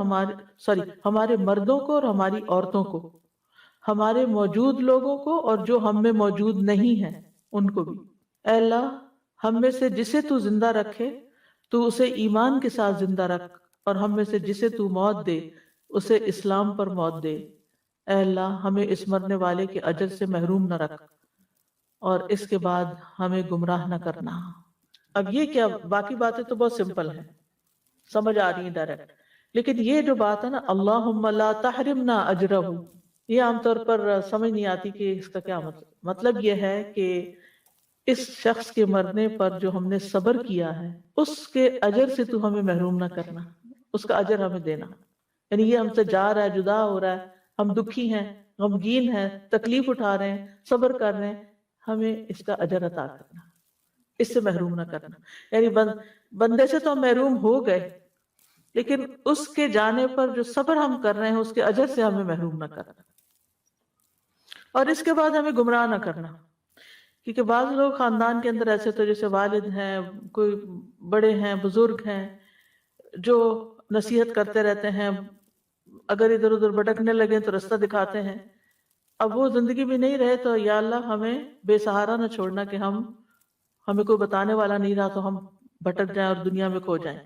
ہمارے مردوں کو اور ہماری عورتوں کو، ہمارے موجود لوگوں کو اور جو ہم میں موجود نہیں ہیں ان کو بھی۔ اے اللہ ہم میں سے جسے تو زندہ رکھے تو اسے ایمان کے ساتھ زندہ رکھ، اور ہم میں سے جسے تو موت دے اسے اسلام پر موت دے۔ اے اللہ ہمیں اس مرنے والے کے اجر سے محروم نہ رکھ، اور اس کے بعد ہمیں گمراہ نہ کرنا۔ اب یہ کیا، باقی باتیں تو بہت سمپل ہیں، سمجھ آ رہی ہیں ڈائریکٹ، لیکن یہ جو بات ہے نا اللہم لا تحرمنا اجرہ، یہ عام طور پر سمجھ نہیں آتی کہ اس کا کیا مطلب یہ ہے کہ اس شخص کے مرنے پر جو ہم نے صبر کیا ہے اس کے اجر سے تو ہمیں محروم نہ کرنا، اس کا اجر ہمیں دینا۔ یعنی یہ ہم سے جا رہا ہے، جدا ہو رہا ہے، ہم دکھی ہیں، غمگین ہیں، تکلیف اٹھا رہے ہیں، صبر کر رہے ہیں، ہمیں اس کا اجر عطا کرنا، اس سے محروم نہ کرنا۔ یعنی بندے سے تو ہم محروم ہو گئے، لیکن اس کے جانے پر جو صبر ہم کر رہے ہیں اس کے اجر سے ہمیں محروم نہ کرنا، اور اس کے بعد ہمیں گمراہ نہ کرنا۔ کیونکہ بعض لوگ خاندان کے اندر ایسے تو جیسے والد ہیں، کوئی بڑے ہیں، بزرگ ہیں، جو نصیحت کرتے رہتے ہیں، اگر ادھر ادھر بھٹکنے لگے تو رستہ دکھاتے ہیں، اب وہ زندگی میں نہیں رہے تو یا اللہ ہمیں بے سہارا نہ چھوڑنا کہ ہمیں کوئی بتانے والا نہیں رہا تو ہم بھٹک جائیں اور دنیا میں کھو جائیں۔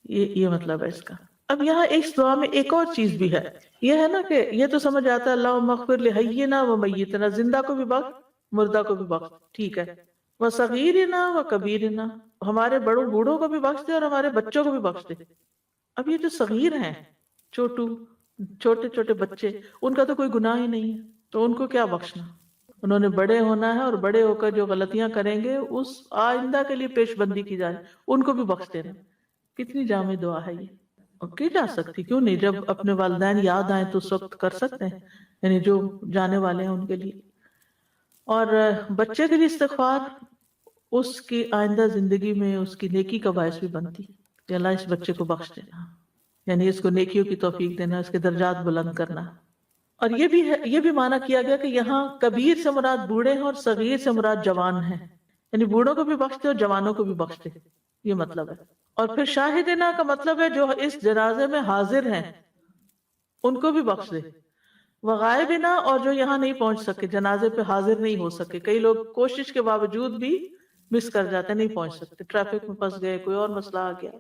یہ مطلب ہے اس کا۔ اب یہاں اس دعا میں ایک اور چیز بھی ہے، یہ ہے نا کہ یہ تو سمجھ آتا ہے اللہم اغفر لحینا و میتنا، زندہ کو بھی بخش، مردہ کو بھی بخش، ٹھیک ہے، و صغیرنا و کبیرنا، ہمارے بڑوں بوڑھوں کو بھی بخش دے اور ہمارے بچوں کو بھی بخش دے۔ اب یہ جو صغیر ہیں، چھوٹے چھوٹے بچے، ان کا تو کوئی گناہ ہی نہیں ہے، تو ان کو کیا بخشنا؟ انہوں نے بڑے ہونا ہے اور بڑے ہو کر جو غلطیاں کریں گے اس آئندہ کے لیے پیش بندی کی جائے، ان کو بھی بخش دینا۔ کتنی جامع دعا ہے یہ، اور کی جا سکتی، کیوں نہیں؟ جب اپنے والدین یاد آئیں تو اس وقت کر سکتے ہیں، یعنی جو جانے والے ہیں ان کے لیے۔ اور بچے کے لیے استغفار اس کی آئندہ زندگی میں اس کی نیکی کا باعث بھی بنتی ہے کہ اللہ اس بچے کو بخش دینا، یعنی اس کو نیکیوں کی توفیق دینا، اس کے درجات بلند کرنا۔ اور یہ بھی معنی کیا گیا کہ یہاں کبیر سے مراد بوڑھے ہیں اور صغیر سے مراد جوان ہیں، یعنی بوڑھوں کو بھی بخش دے اور جوانوں کو بھی بخش دے، یہ مطلب ہے۔ اور پھر شاہدنا کا مطلب ہے جو اس جنازے میں حاضر ہیں ان کو بھی بخش دے، وغائبنا، اور جو یہاں نہیں پہنچ سکے، جنازے پہ حاضر نہیں ہو سکے، کئی لوگ کوشش کے باوجود بھی مس کر جاتے، نہیں پہنچ سکتے، ٹریفک میں پھنس گئے، کوئی اور مسئلہ آ گیا،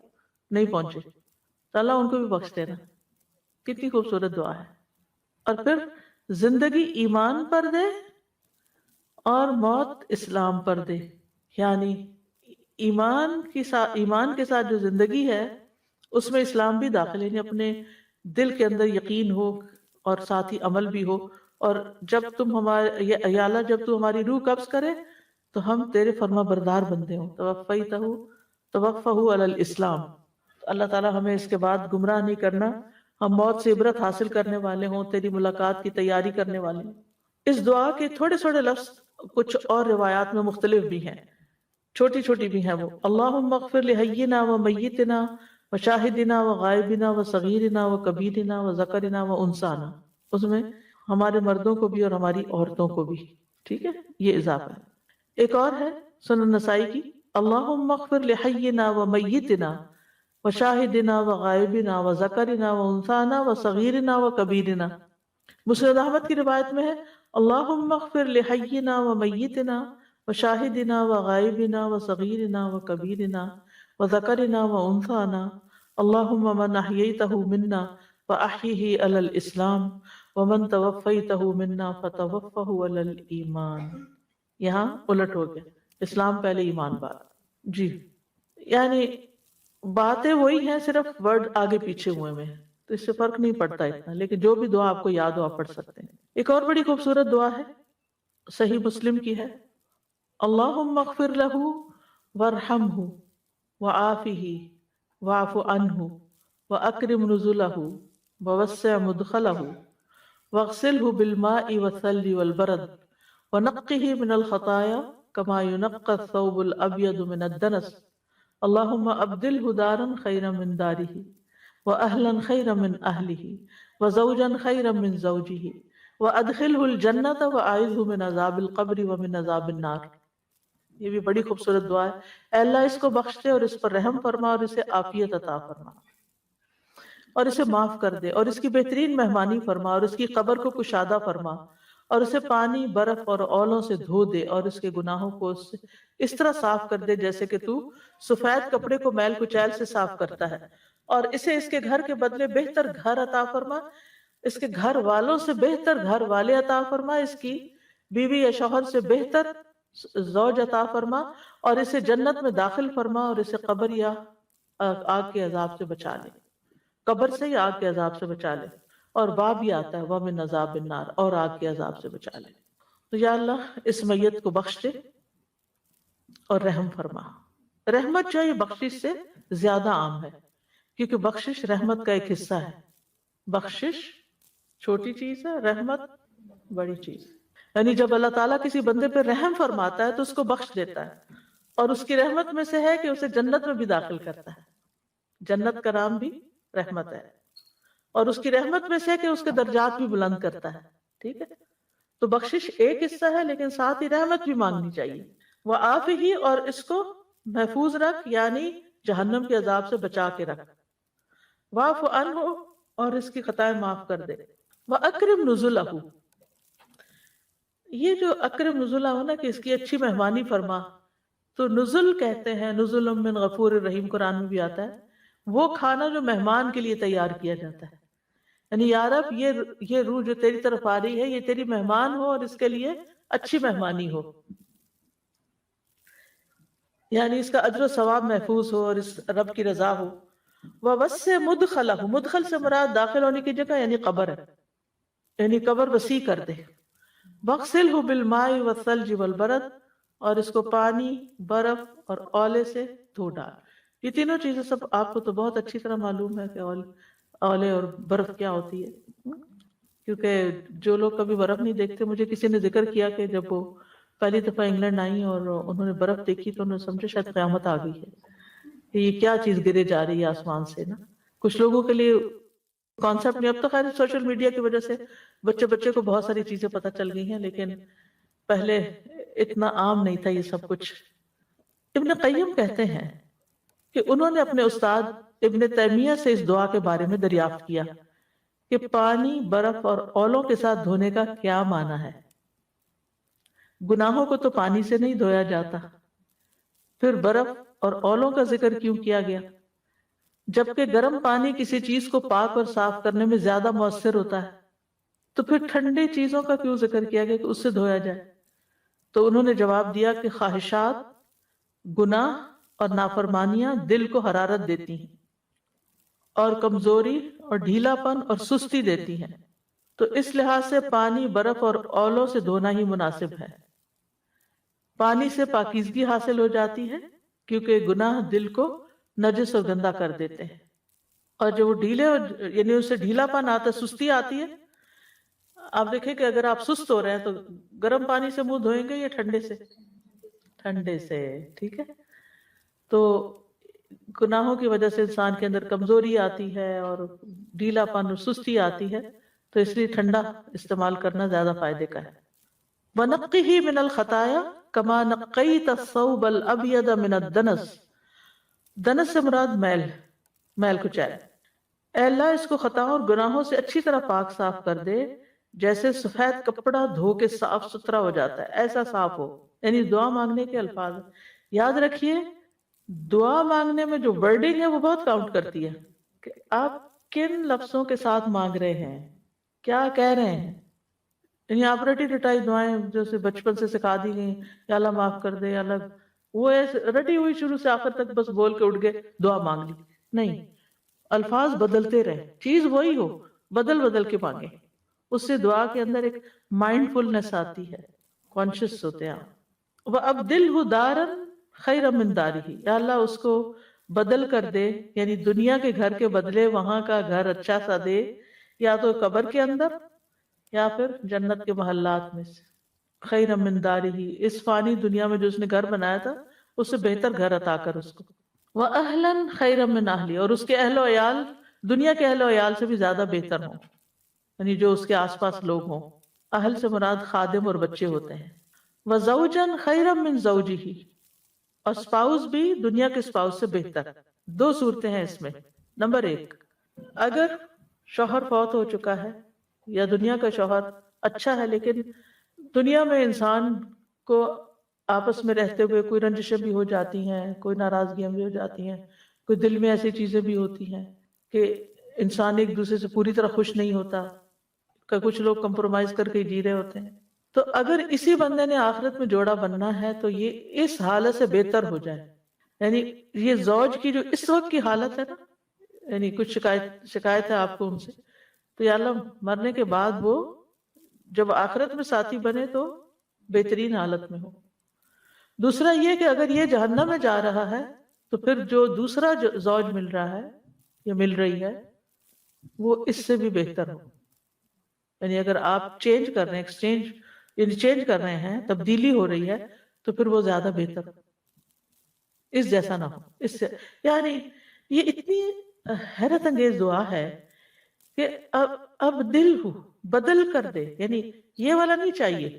نہیں پہنچے، تو اللہ ان کو بھی بخش دینا۔ کتنی خوبصورت دعا ہے۔ اور پھر زندگی ایمان پر دے اور موت اسلام پر دے، یعنی ایمان کے ساتھ جو زندگی ہے اس میں اسلام بھی داخل ہے، یعنی اپنے دل کے اندر یقین ہو اور ساتھ ہی عمل بھی ہو، اور جب تم یا اللہ جب تو ہماری روح قبض کرے تو ہم تیرے فرما بردار بندے ہوں، توفہ علی الاسلام۔ اللہ تعالیٰ ہمیں اس کے بعد گمراہ نہیں کرنا، ہم موت سے عبرت حاصل کرنے والے ہوں، تیری ملاقات کی تیاری کرنے والے ہوں۔ اس دعا کے تھوڑے تھوڑے لفظ کچھ اور روایات میں مختلف بھی ہیں، چھوٹی چھوٹی بھی ہیں وہ، اللہم اغفر لحینا و میتنا و شاہدنا و غائبنا و صغیرنا و کبیرنا و ذکرنا و انسانا، اس میں ہمارے مردوں کو بھی اور ہماری عورتوں کو بھی، ٹھیک ہے، یہ اضافہ ہے۔ ایک اور ہے سنن نسائی کی، اللہم اغفر لحینا و میتنا و شاہدنا و غائبنا و ذکرنا و انسانا و صغیرنا و کبیرنا۔ مسند احمد کی روایت میں ہے اللہم اغفر لحینا و میتنا و شاہدنا و غائبنا و صغیرنا و کبیرنا و ذکرنا و انسانا، اللہم من احییتہ منا فاحیہ علی الاسلام ومن توفیتہ منا فتوفہ علی الایمان۔ یہاں الٹ ہو گیا، اسلام پہلے ایمان بعد، جی، یعنی باتیں وہی ہیں، صرف ورڈ آگے پیچھے ہوئے میں، تو اس سے فرق نہیں پڑتا اتنا، لیکن جو بھی دعا آپ کو یاد ہو آپ پڑھ سکتے ہیں۔ ایک اور بڑی خوبصورت دعا ہے، صحیح مسلم کی ہے، اللہم اغفر لہ وارحمہ وعافہ واعف عنہ واکرم نزلہ ووسع مدخلہ واغسلہ بالماء والثلج والبرد ونقہ من الخطایا کما ینقى الثوب الابیض من الدنس اللہم ابدلہ دارا خیرا من دارہ واہلا خیرا من اہلہ وزوجا خیرا من زوجہ وادخلہ الجنۃ واعذہ من عذاب القبر ومن عذاب النار۔ یہ بھی بڑی خوبصورت دعا ہے، اے اللہ اس کو بخش دے اور اس پر رحم فرما اور اسے عافیت عطا فرما اور اسے معاف کر دے اور اس کی بہترین مہمانی فرما اور اس کی قبر کو کشادہ فرما اور اسے پانی، برف اور اولوں سے دھو دے اور اس کے گناہوں کو اس طرح صاف کر دے جیسے کہ تو سفید کپڑے کو میل کچیل سے صاف کرتا ہے، اور اسے اس کے گھر کے بدلے بہتر گھر عطا فرما، اس کے گھر والوں سے بہتر گھر والے عطا فرما، اس کی بیوی یا شوہر سے بہتر زوج عطا فرما اور اسے جنت میں داخل فرما اور اسے قبر یا آگ کے عذاب سے بچا لے، قبر سے یا آگ کے عذاب سے بچا لے، اور باب بھی آتا ہے وَمِنْ عَذَابِ النَّارِ، اور آگ کے عذاب سے بچا لے۔ تو یا اللہ اس میت کو بخش دے اور رحم فرما۔ رحمت جو ہے یہ بخشش سے زیادہ عام ہے، کیونکہ بخشش رحمت کا ایک حصہ ہے۔ بخشش چھوٹی چیز ہے، رحمت بڑی چیز ہے۔ یعنی جب اللہ تعالیٰ کسی بندے پہ رحم فرماتا ہے تو اس کو بخش دیتا ہے، اور اس کی رحمت میں سے ہے کہ اسے جنت میں بھی داخل کرتا ہے۔ جنت کا نام بھی رحمت ہے، اور اس کی رحمت میں سے ہے کہ اس کے درجات بھی بلند کرتا ہے۔ ٹھیک ہے، تو بخشش ایک حصہ ہے، لیکن ساتھ ہی رحمت بھی مانگنی چاہیے۔ وہ آپ ہی، اور اس کو محفوظ رکھ، یعنی جہنم کے عذاب سے بچا کے رکھ۔ واعف عنہ، اور اس کی خطائیں معاف کر دے۔ وَأَكْرِمْ نُزُلَهُ، یہ جو اکرم نزلہ ہو نا کہ اس کی اچھی مہمانی فرما، تو نزل کہتے ہیں، نزل من غفور الرحیم قرآن میں بھی آتا ہے، وہ کھانا جو مہمان کے لیے تیار کیا جاتا ہے۔ یعنی یا رب یہ روح جو تیری طرف آ رہی ہے یہ تیری مہمان ہو، اور اس کے لیے اچھی مہمانی ہو، یعنی اس کا اجر و ثواب محفوظ ہو اور اس رب کی رضا ہو۔ وَوَسِّعْ مُدْخَلَهُ، مدخل سے مراد داخل ہونے کی جگہ یعنی قبر ہے، یعنی قبر وسیع کر دے۔ وَاغْسِلْهُ بِالْمَاءِ وَالثَّلْجِ وَالْبَرَدِ، اور اس کو پانی، برف اور اولے سے دھو ڈال۔ یہ تینوں چیزیں سب آپ کو تو بہت اچھی طرح معلوم ہے کہ اولے اور برف کیا ہوتی ہے، کیونکہ جو لوگ کبھی برف نہیں دیکھتے، مجھے کسی نے ذکر کیا کہ جب وہ پہلی دفعہ انگلینڈ آئی اور انہوں نے برف دیکھی تو انہوں نے سمجھا شاید قیامت آ گئی ہے کہ یہ کیا چیز گرے جا رہی ہے آسمان سے نا۔ کچھ لوگوں کے لیے کانسیپٹ نہیں، اب تو خیر سوشل میڈیا کی وجہ سے بچے کو بہت ساری چیزیں پتہ چل گئی ہیں، لیکن پہلے اتنا عام نہیں تھا یہ سب کچھ۔ ابن قیم کہتے ہیں کہ انہوں نے اپنے استاد ابن تیمیہ سے اس دعا کے بارے میں دریافت کیا کہ پانی، برف اور اولوں کے ساتھ دھونے کا کیا معنی ہے؟ گناہوں کو تو پانی سے نہیں دھویا جاتا، پھر برف اور اولوں کا ذکر کیوں کیا گیا؟ جبکہ گرم پانی کسی چیز کو پاک اور صاف کرنے میں زیادہ مؤثر ہوتا ہے، تو پھر ٹھنڈی چیزوں کا کیوں ذکر کیا گیا کہ اس سے دھویا جائے؟ تو انہوں نے جواب دیا کہ خواہشات، گناہ اور نافرمانیاں دل کو حرارت دیتی ہیں اور کمزوری اور ڈھیلا پن اور سستی دیتی ہیں، تو اس لحاظ سے پانی، برف اور اولوں سے دھونا ہی مناسب ہے۔ پانی سے پاکیزگی حاصل ہو جاتی ہے کیونکہ گناہ دل کو نجس اور گندا کر دیتے ہیں، اور جو وہ ڈھیلے یعنی اس سے ڈھیلا پن آتا ہے، سستی آتی ہے۔ آپ دیکھیں کہ اگر آپ سست ہو رہے ہیں تو گرم پانی سے منہ دھوئیں گے یا ٹھنڈے سے؟ ٹھنڈے سے، ٹھیک ہے۔ تو گناہوں کی وجہ سے انسان کے اندر کمزوری آتی ہے اور ڈھیلا پن اور سستی آتی ہے، تو اس لیے ٹھنڈا استعمال کرنا زیادہ فائدے کا ہے۔ وَنَقِّهِ مِنَ الْخَطَايَا كَمَا نَقَّيْتَ الثَّوْبَ الْأَبْيَضَ مِنَ الدَّنَسِ، دنس سے مراد میل کچیل۔ اے اللہ اس کو خطاؤں اور گناہوں سے اچھی طرح پاک صاف کر دے، جیسے سفید کپڑا دھو کے صاف ستھرا ہو جاتا ہے ایسا صاف ہو۔ یعنی دعا مانگنے کے الفاظ یاد رکھیے، دعا مانگنے میں جو ورڈنگ ہے وہ بہت کاؤنٹ کرتی ہے کہ آپ کن لفظوں کے ساتھ مانگ رہے ہیں، کیا کہہ رہے ہیں۔ یعنی آپ رٹی رٹائی دعائیں جیسے بچپن سے سکھا دی گئی، یا اللہ معاف کر دے، یا اللہ، وہ رٹی ہوئی شروع سے آخر تک بس بول کے اٹھ گئے دعا مانگ لی، نہیں، الفاظ بدلتے رہے، چیز وہی ہو، بدل کے مانگے، اس سے دعا کے اندر ایک مائنڈ فلنس آتی ہے، کانشیس ہوتے ہیں آپ۔ وَأَبْدِلْهُ دَارًا خَيْرًا مِنْ دَارِهِ، یا اللہ اس کو بدل کر دے، یعنی دنیا کے گھر کے بدلے وہاں کا گھر اچھا سا دے، یا تو قبر کے اندر یا پھر جنت کے محلات میں سے۔ خَيْرًا مِنْ دَارِهِ، اس فانی دنیا میں جو اس نے گھر بنایا تھا اس سے بہتر گھر عطا کر اس کو۔ وَأَهْلًا خَيْرًا مِنْ أَهْلِهِ، اور اس کے اہل و عیال دنیا کے اہل و عیال سے بھی زیادہ بہتر ہوں، یعنی جو اس کے آس پاس لوگ ہوں۔ اہل سے مراد خادم اور بچے ہوتے ہیں۔ وَزَوْجًا خَيْرًا مِنْ زَوْجِهِ، اور سپاؤس بھی دنیا کے سپاؤس سے بہتر۔ دو صورتیں ہیں اس میں۔ نمبر 1، اگر شوہر فوت ہو چکا ہے یا دنیا کا شوہر اچھا ہے لیکن دنیا میں انسان کو آپس میں رہتے ہوئے کوئی رنجشیں بھی ہو جاتی ہیں، کوئی ناراضگیاں بھی ہو جاتی ہیں، کوئی دل میں ایسی چیزیں بھی ہوتی ہیں کہ انسان ایک دوسرے سے پوری طرح خوش نہیں ہوتا، کہ کچھ لوگ کمپرومائز کر کے جی رہے ہوتے ہیں، تو اگر اسی بندے نے آخرت میں جوڑا بننا ہے تو یہ اس حالت سے بہتر ہو جائے، یعنی یہ زوج کی جو اس وقت کی حالت ہے نا، یعنی کچھ شکایت ہے آپ کو ان سے، تو یا اللہ مرنے کے بعد وہ جب آخرت میں ساتھی بنے تو بہترین حالت میں ہو۔ دوسرا یہ کہ اگر یہ جہنم میں جا رہا ہے تو پھر جو دوسرا زوج مل رہا ہے یا مل رہی ہے وہ اس سے بھی بہتر ہو، یعنی اگر آپ چینج کر رہے ہیں، ایکسچینج یعنی چینج کر رہے ہیں، تبدیلی ہو رہی ہے، تو پھر وہ زیادہ بہتر ہو، اس جیسا نہ ہو، اس سے یعنی یہ اتنی حیرت انگیز دعا ہے کہ اب دل ہو بدل کر دے، یعنی یہ والا نہیں چاہیے،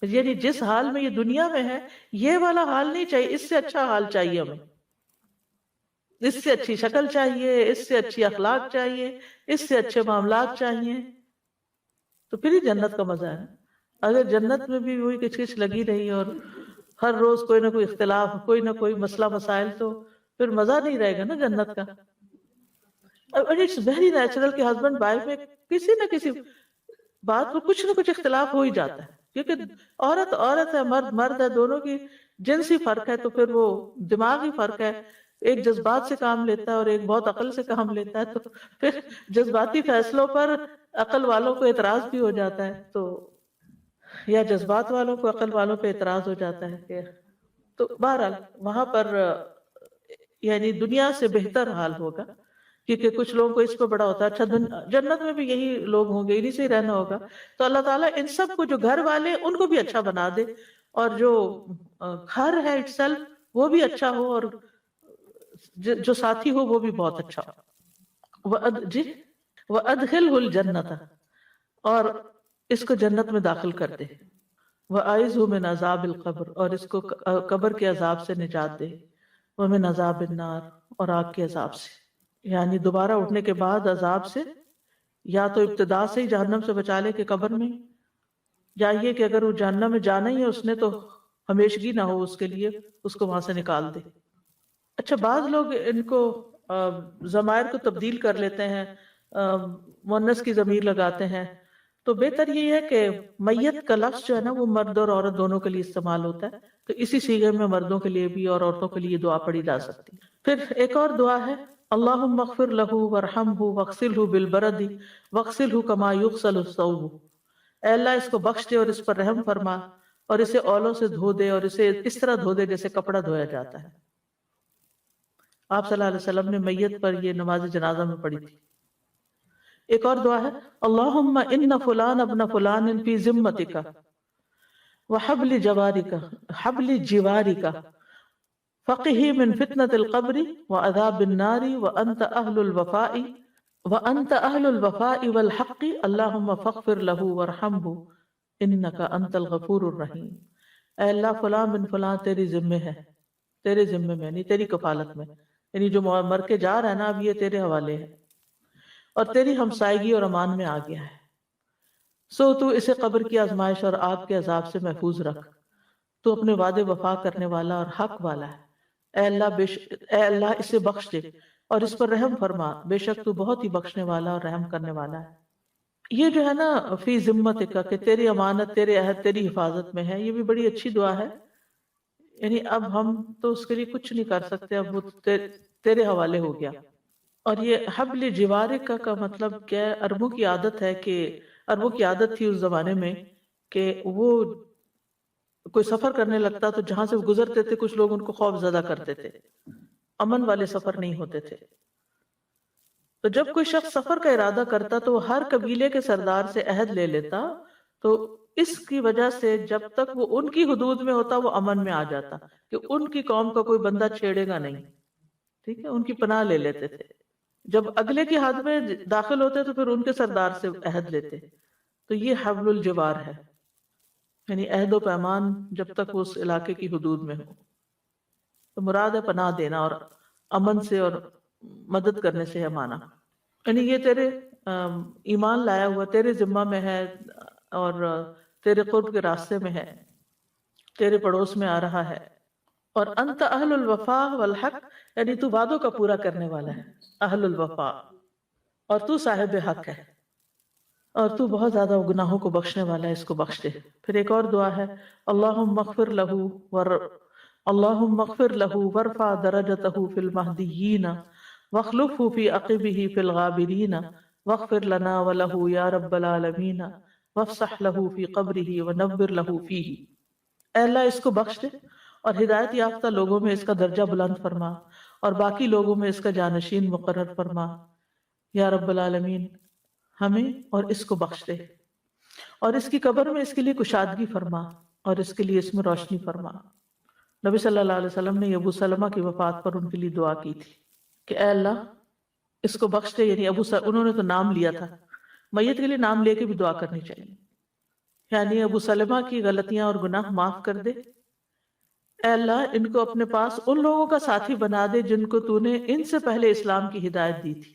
یعنی جس حال میں یہ دنیا میں ہے یہ والا حال نہیں چاہیے، اس سے اچھا حال چاہیے ہمیں، اس سے اچھی شکل چاہیے، اس سے اچھی اخلاق چاہیے، اس سے اچھے معاملات چاہیے، تو پھر ہی جنت کا مزہ ہے۔ اگر جنت میں بھی وہی کچھ کچھ لگی رہی اور ہر روز کوئی نہ کوئی اختلاف، کوئی نہ کوئی مسئلہ مسائل، تو پھر مزہ نہیں رہے گا نا جنت کا۔ اور اٹس ویری نیچرل کہ ہسبینڈ وائف میں کسی نہ کسی بات پر کچھ نہ کچھ اختلاف ہو ہی جاتا ہے، کیونکہ عورت عورت ہے، مرد مرد ہے، دونوں کی جنسی فرق ہے، تو پھر وہ دماغی فرق ہے، ایک جذبات سے کام لیتا ہے اور ایک بہت عقل سے کام لیتا ہے، تو پھر جذباتی فیصلوں پر عقل والوں کو اعتراض بھی ہو جاتا ہے، تو یا جذبات والوں کو عقل والوں پہ اعتراض ہو جاتا ہے کہ تو بہرحال وہاں پر یعنی دنیا سے بہتر حال ہوگا، کیونکہ کچھ لوگوں کو اس پہ بڑا ہوتا ہے اچھا جنت میں بھی یہی لوگ ہوں گے، انہی سے ہی رہنا ہوگا، تو اللہ تعالیٰ ان سب کو جو گھر والے ان کو بھی اچھا بنا دے، اور جو گھر ہے اٹ سیلف وہ بھی اچھا ہو، اور جو ساتھی ہو وہ بھی بہت اچھا ہو۔ جی وَأَدْخِلْهُ الْجَنَّةَ، اور اس کو جنت میں داخل کر دے، وَأَعِذْهُ مِنْ عَذَابِ الْقَبْرِ، اور اس کو قبر کے عذاب سے نجات دے، وَمِنْ عَذَابِ النَّارِ، اور آگ کے عذاب سے، یعنی دوبارہ اٹھنے کے بعد عذاب سے، یا تو ابتدا سے ہی جہنم سے بچا لے کہ قبر میں، یا یہ کہ اگر وہ جہنم میں جانا ہی ہے اس نے تو ہمیشگی نہ ہو اس کے لیے، اس کو وہاں سے نکال دے۔ اچھا بعض لوگ ان کو ضمائر کو تبدیل کر لیتے ہیں، مؤنث کی ضمیر لگاتے ہیں، تو بہتر یہ ہے کہ میت کا لفظ جو ہے نا وہ مرد اور عورت دونوں کے لیے استعمال ہوتا ہے، تو اسی صیغے میں مردوں کے لیے بھی اور عورتوں کے لیے دعا پڑھی جا سکتی ہے۔ پھر ایک اور دعا ہے اللہم اغفر لہ ورحمہ واغسلہ بالبرد واغسلہ کما یغسل الثوب، اے اللہ اس کو بخش دے اور اس پر رحم فرما اور اسے اولوں سے دھو دے اور اسے اس طرح دھو دے جیسے کپڑا دھویا جاتا ہے۔ آپ صلی اللہ علیہ وسلم نے میت پر یہ نماز جنازہ میں پڑھی تھی۔ ایک اور دعا ہے اللہم ان فلان ابن فلان فی ذمتک وحبل جوارک حبل جوارک فقہ من فتنة القبر وعذاب النار وانت اہل الوفاء والحق اللہم فاغفر لہ وارحمہ انک انت الغفور الرحیم۔ اے اللہ فلاں بن فلاں تیری ذمہ ہے، تیرے ذمہ میں یعنی تیری کفالت میں، یعنی جو مر کے جا رہا ہے نا اب یہ تیرے حوالے ہے اور تیری ہمسائیگی اور امان میں آ گیا ہے، سو تو اسے قبر کی آزمائش اور آگ کے عذاب سے محفوظ رکھ، تو اپنے وعدے وفا کرنے والا اور حق والا ہے۔ اے اللہ اسے بخش دے اور اس پر رحم فرما، بے شک تو بہت ہی بخشنے والا اور رحم کرنے والا ہے۔ یہ جو ہے نا فی ذمتک کہ تیری امانت تیرے عہد تیری حفاظت میں ہے، یہ بھی بڑی اچھی دعا ہے، یعنی اب ہم تو اس کے لیے کچھ نہیں کر سکتے، اب وہ تیرے حوالے ہو گیا۔ اور یہ حبل جوارک کا مطلب کیا ہے؟ عربوں کی عادت ہے کہ عربوں کی عادت تھی اس زمانے میں کہ وہ کوئی سفر کرنے لگتا تو جہاں سے وہ گزرتے تھے کچھ لوگ ان کو خوف زدہ کرتے تھے، امن والے سفر نہیں ہوتے تھے، تو جب کوئی شخص سفر کا ارادہ کرتا تو وہ ہر قبیلے کے سردار سے عہد لے لیتا، تو اس کی وجہ سے جب تک وہ ان کی حدود میں ہوتا وہ امن میں آ جاتا کہ ان کی قوم کا کوئی بندہ چھیڑے گا نہیں، ٹھیک ہے، ان کی پناہ لے لیتے تھے۔ جب اگلے کی حد میں داخل ہوتے تو پھر ان کے سردار سے عہد لیتے، تو یہ حبل الجوار ہے، یعنی عہد و پیمان جب تک وہ اس علاقے کی حدود میں ہو، تو مراد ہے پناہ دینا اور امن سے اور مدد کرنے سے ہے مانا، یعنی یہ تیرے ایمان لایا ہوا تیرے ذمہ میں ہے اور تیرے قرب کے راستے میں ہے، تیرے پڑوس میں آ رہا ہے، اور انت اہل الوفاء والحق یعنی تو وعدوں کا پورا کرنے والا ہے، اہل الوفاء، اور تو صاحب حق ہے، اور تو بہت زیادہ گناہوں کو بخشنے والا ہے، اس کو بخش دے۔ پھر ایک اور دعا ہے، اللہم اغفر لہ اللہم اغفر لہ وارفع درجتہ فی المہدیین واخلفہ فی عقبہ فی الغابرین واغفر لنا ولہ یا رب العالمین وافسح لہ فی قبرہ ونور لہ فیہ۔ اے اللہ اس کو بخش دے اور ہدایت یافتہ لوگوں میں اس کا درجہ بلند فرما اور باقی لوگوں میں اس کا جانشین مقرر فرما۔ یا رب العالمین ہمیں اور اس کو بخش دے اور اس کی قبر میں اس کے لیے کشادگی فرما اور اس کے لیے اس میں روشنی فرما۔ نبی صلی اللہ علیہ وسلم نے ابو سلمہ کی وفات پر ان کے لیے دعا کی تھی کہ اے اللہ اس کو بخش دے، یعنی انہوں نے تو نام لیا تھا، میت کے لیے نام لے کے بھی دعا کرنی چاہیے، یعنی ابو سلمہ کی غلطیاں اور گناہ معاف کر دے۔ اے اللہ ان کو اپنے پاس ان لوگوں کا ساتھی بنا دے جن کو تو نے ان سے پہلے اسلام کی ہدایت دی تھی۔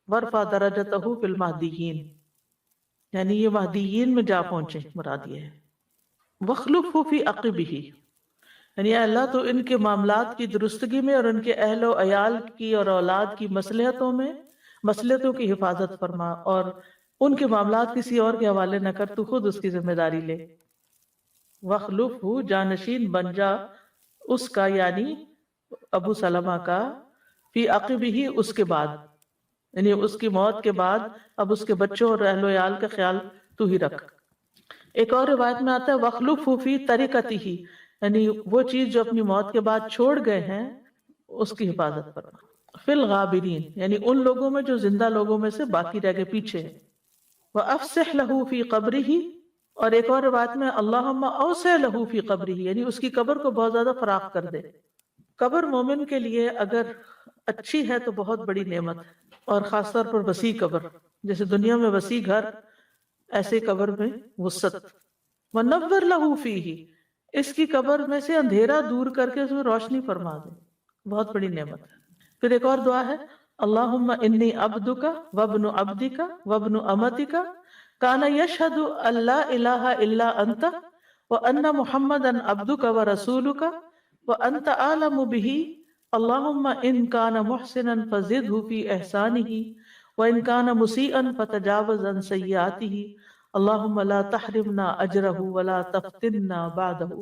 ورفع درجتہ فی المہدیین، یعنی یہ مہدیین میں جا پہنچے، مراد یہ ہے۔ وخلفہ فی عقبہ، یعنی اے اللہ تو ان کے معاملات کی درستگی میں اور ان کے اہل و عیال کی اور اولاد کی مصلحتوں کی حفاظت فرما اور ان کے معاملات کسی اور کے حوالے نہ کر، تو خود اس کی ذمہ داری لے۔ وخلفہ، جانشین بن جا اس کا، یعنی ابو سلمہ کا، فی عقبہ، اس کے بعد، یعنی اس کی موت کے بعد اب اس کے بچوں اور اہل و عیال کا خیال تو ہی رکھ۔ ایک اور روایت میں آتا ہے وخلفہ فی ترکتہ، یعنی وہ چیز جو اپنی موت کے بعد چھوڑ گئے ہیں اس کی حفاظت فرما۔ فی الغابرین، یعنی ان لوگوں میں جو زندہ لوگوں میں سے باقی رہ گئے، پیچھے ہیں۔ وافسح لہ فی قبرہ، اور ایک اور روایت میں اللہم اوسع لہ فی قبرہ، یعنی اس کی قبر کو بہت زیادہ فراخ کر دے۔ قبر مومن کے لیے اگر اچھی ہے تو بہت بڑی نعمت ہے، اور خاص طور پر وسیع قبر، جیسے دنیا میں وسیع گھر، ایسے قبر میں وسعت۔ ونور لہ فیہ، اس کی قبر میں سے اندھیرا دور کر کے اس میں روشنی فرما دے، بہت بڑی نعمت ہے۔ پھر ایک اور دعا ہے اللہم انی عبدک وابن عبدک وابن امتک کان یشہد ان لا الہ الا انت وان محمدا عبدک ورسولک وانت اعلم بہ، اللہم ان کان محسنا فزدہ فی احسانہ وان کان مسیئا فتجاوز عن سیئاتہ، اللہم لا تحرمنا اجرہ ولا تفتنا بعدہ۔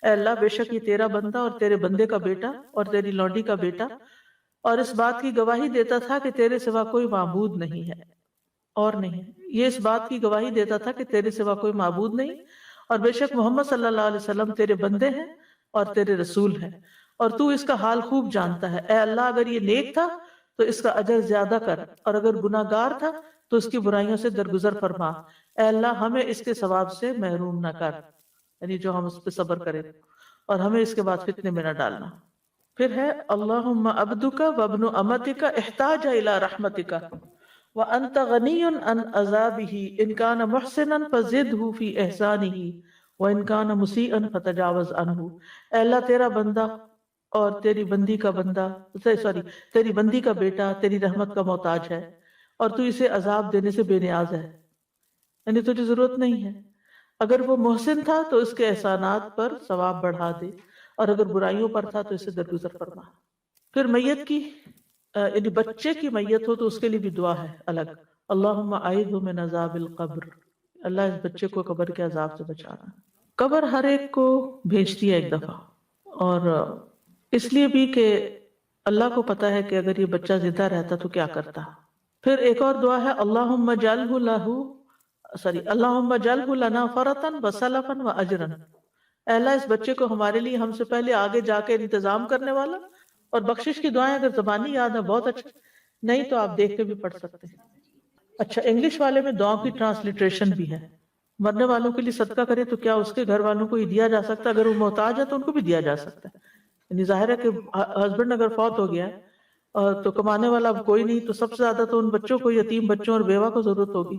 اے اللہ بے شک یہ تیرا بندہ اور تیرے بندے کا بیٹا اور تیری لونڈی کا بیٹا، اور اس بات کی گواہی دیتا تھا کہ تیرے سوا کوئی معبود نہیں ہے اور نہیں، یہ اس بات کی گواہی دیتا تھا کہ تیرے سوا کوئی معبود نہیں، اور بے شک محمد صلی اللہ علیہ وسلم تیرے بندے ہیں اور تیرے رسول ہیں، اور تو اس کا حال خوب جانتا ہے۔ اے اللہ اگر یہ نیک تھا تو اس کا اجر زیادہ کر، اور اگر گناہ گار تھا تو اس کی برائیوں سے درگزر فرما۔ اے اللہ ہمیں اس کے ثواب سے محروم نہ کر، یعنی جو ہم اس پہ صبر کریں، اور ہمیں اس کے بعد فتنے میں نہ ڈالنا۔ پھر ہے اللہم عبدک وابن امتک احتاج الی رحمتک وانت غنی عن عذابہ ان کان محسنا فزدہ فی احسانہ وان کان مسیئا فتجاوز عنہ۔ اے اللہ تیرا بندہ اور تیری بندی کا تیری بندی کا بیٹا تیری رحمت کا محتاج ہے، اور تو اسے عذاب دینے سے بے نیاز ہے، یعنی تجھے ضرورت نہیں ہے۔ اگر وہ محسن تھا تو اس کے احسانات پر ثواب بڑھا دے، اور اگر برائیوں پر تھا تو اسے درگزر فرما۔ پھر میت کی، یعنی بچے کی میت ہو تو اس کے لیے بھی دعا ہے الگ، اللہم اعیذہ من عذاب القبر، اللہ اس بچے کو قبر کے عذاب سے بچانا۔ قبر ہر ایک کو بھیجتی ہے ایک دفعہ، اور اس لیے بھی کہ اللہ کو پتا ہے کہ اگر یہ بچہ زندہ رہتا تو کیا کرتا۔ پھر ایک اور دعا ہے اللہم اجعلہ لنا فرطا وسلفا واجرا، اے اللہ اس بچے کو ہمارے لیے ہم سے پہلے آگے جا کے انتظام کرنے والا اور بخشش کی دعائیں اگر زبانی یاد ہے بہت اچھا، نہیں تو آپ دیکھ کے بھی پڑھ سکتے ہیں۔ اچھا انگلش والے میں دعاؤں کی ٹرانسلیٹریشن بھی ہے، مرنے والوں کے لیے صدقہ کرے تو کیا اس کے گھر والوں کو ہی دیا جا سکتا ہے؟ اگر وہ محتاج ہے تو ان کو بھی دیا جا سکتا ہے، یعنی ظاہر ہے کہ ہسبینڈ اگر فوت ہو گیا ہے اور تو کمانے والا اب کوئی نہیں، تو سب سے زیادہ تو ان بچوں کو، یتیم بچوں اور بیوہ کو ضرورت ہوگی۔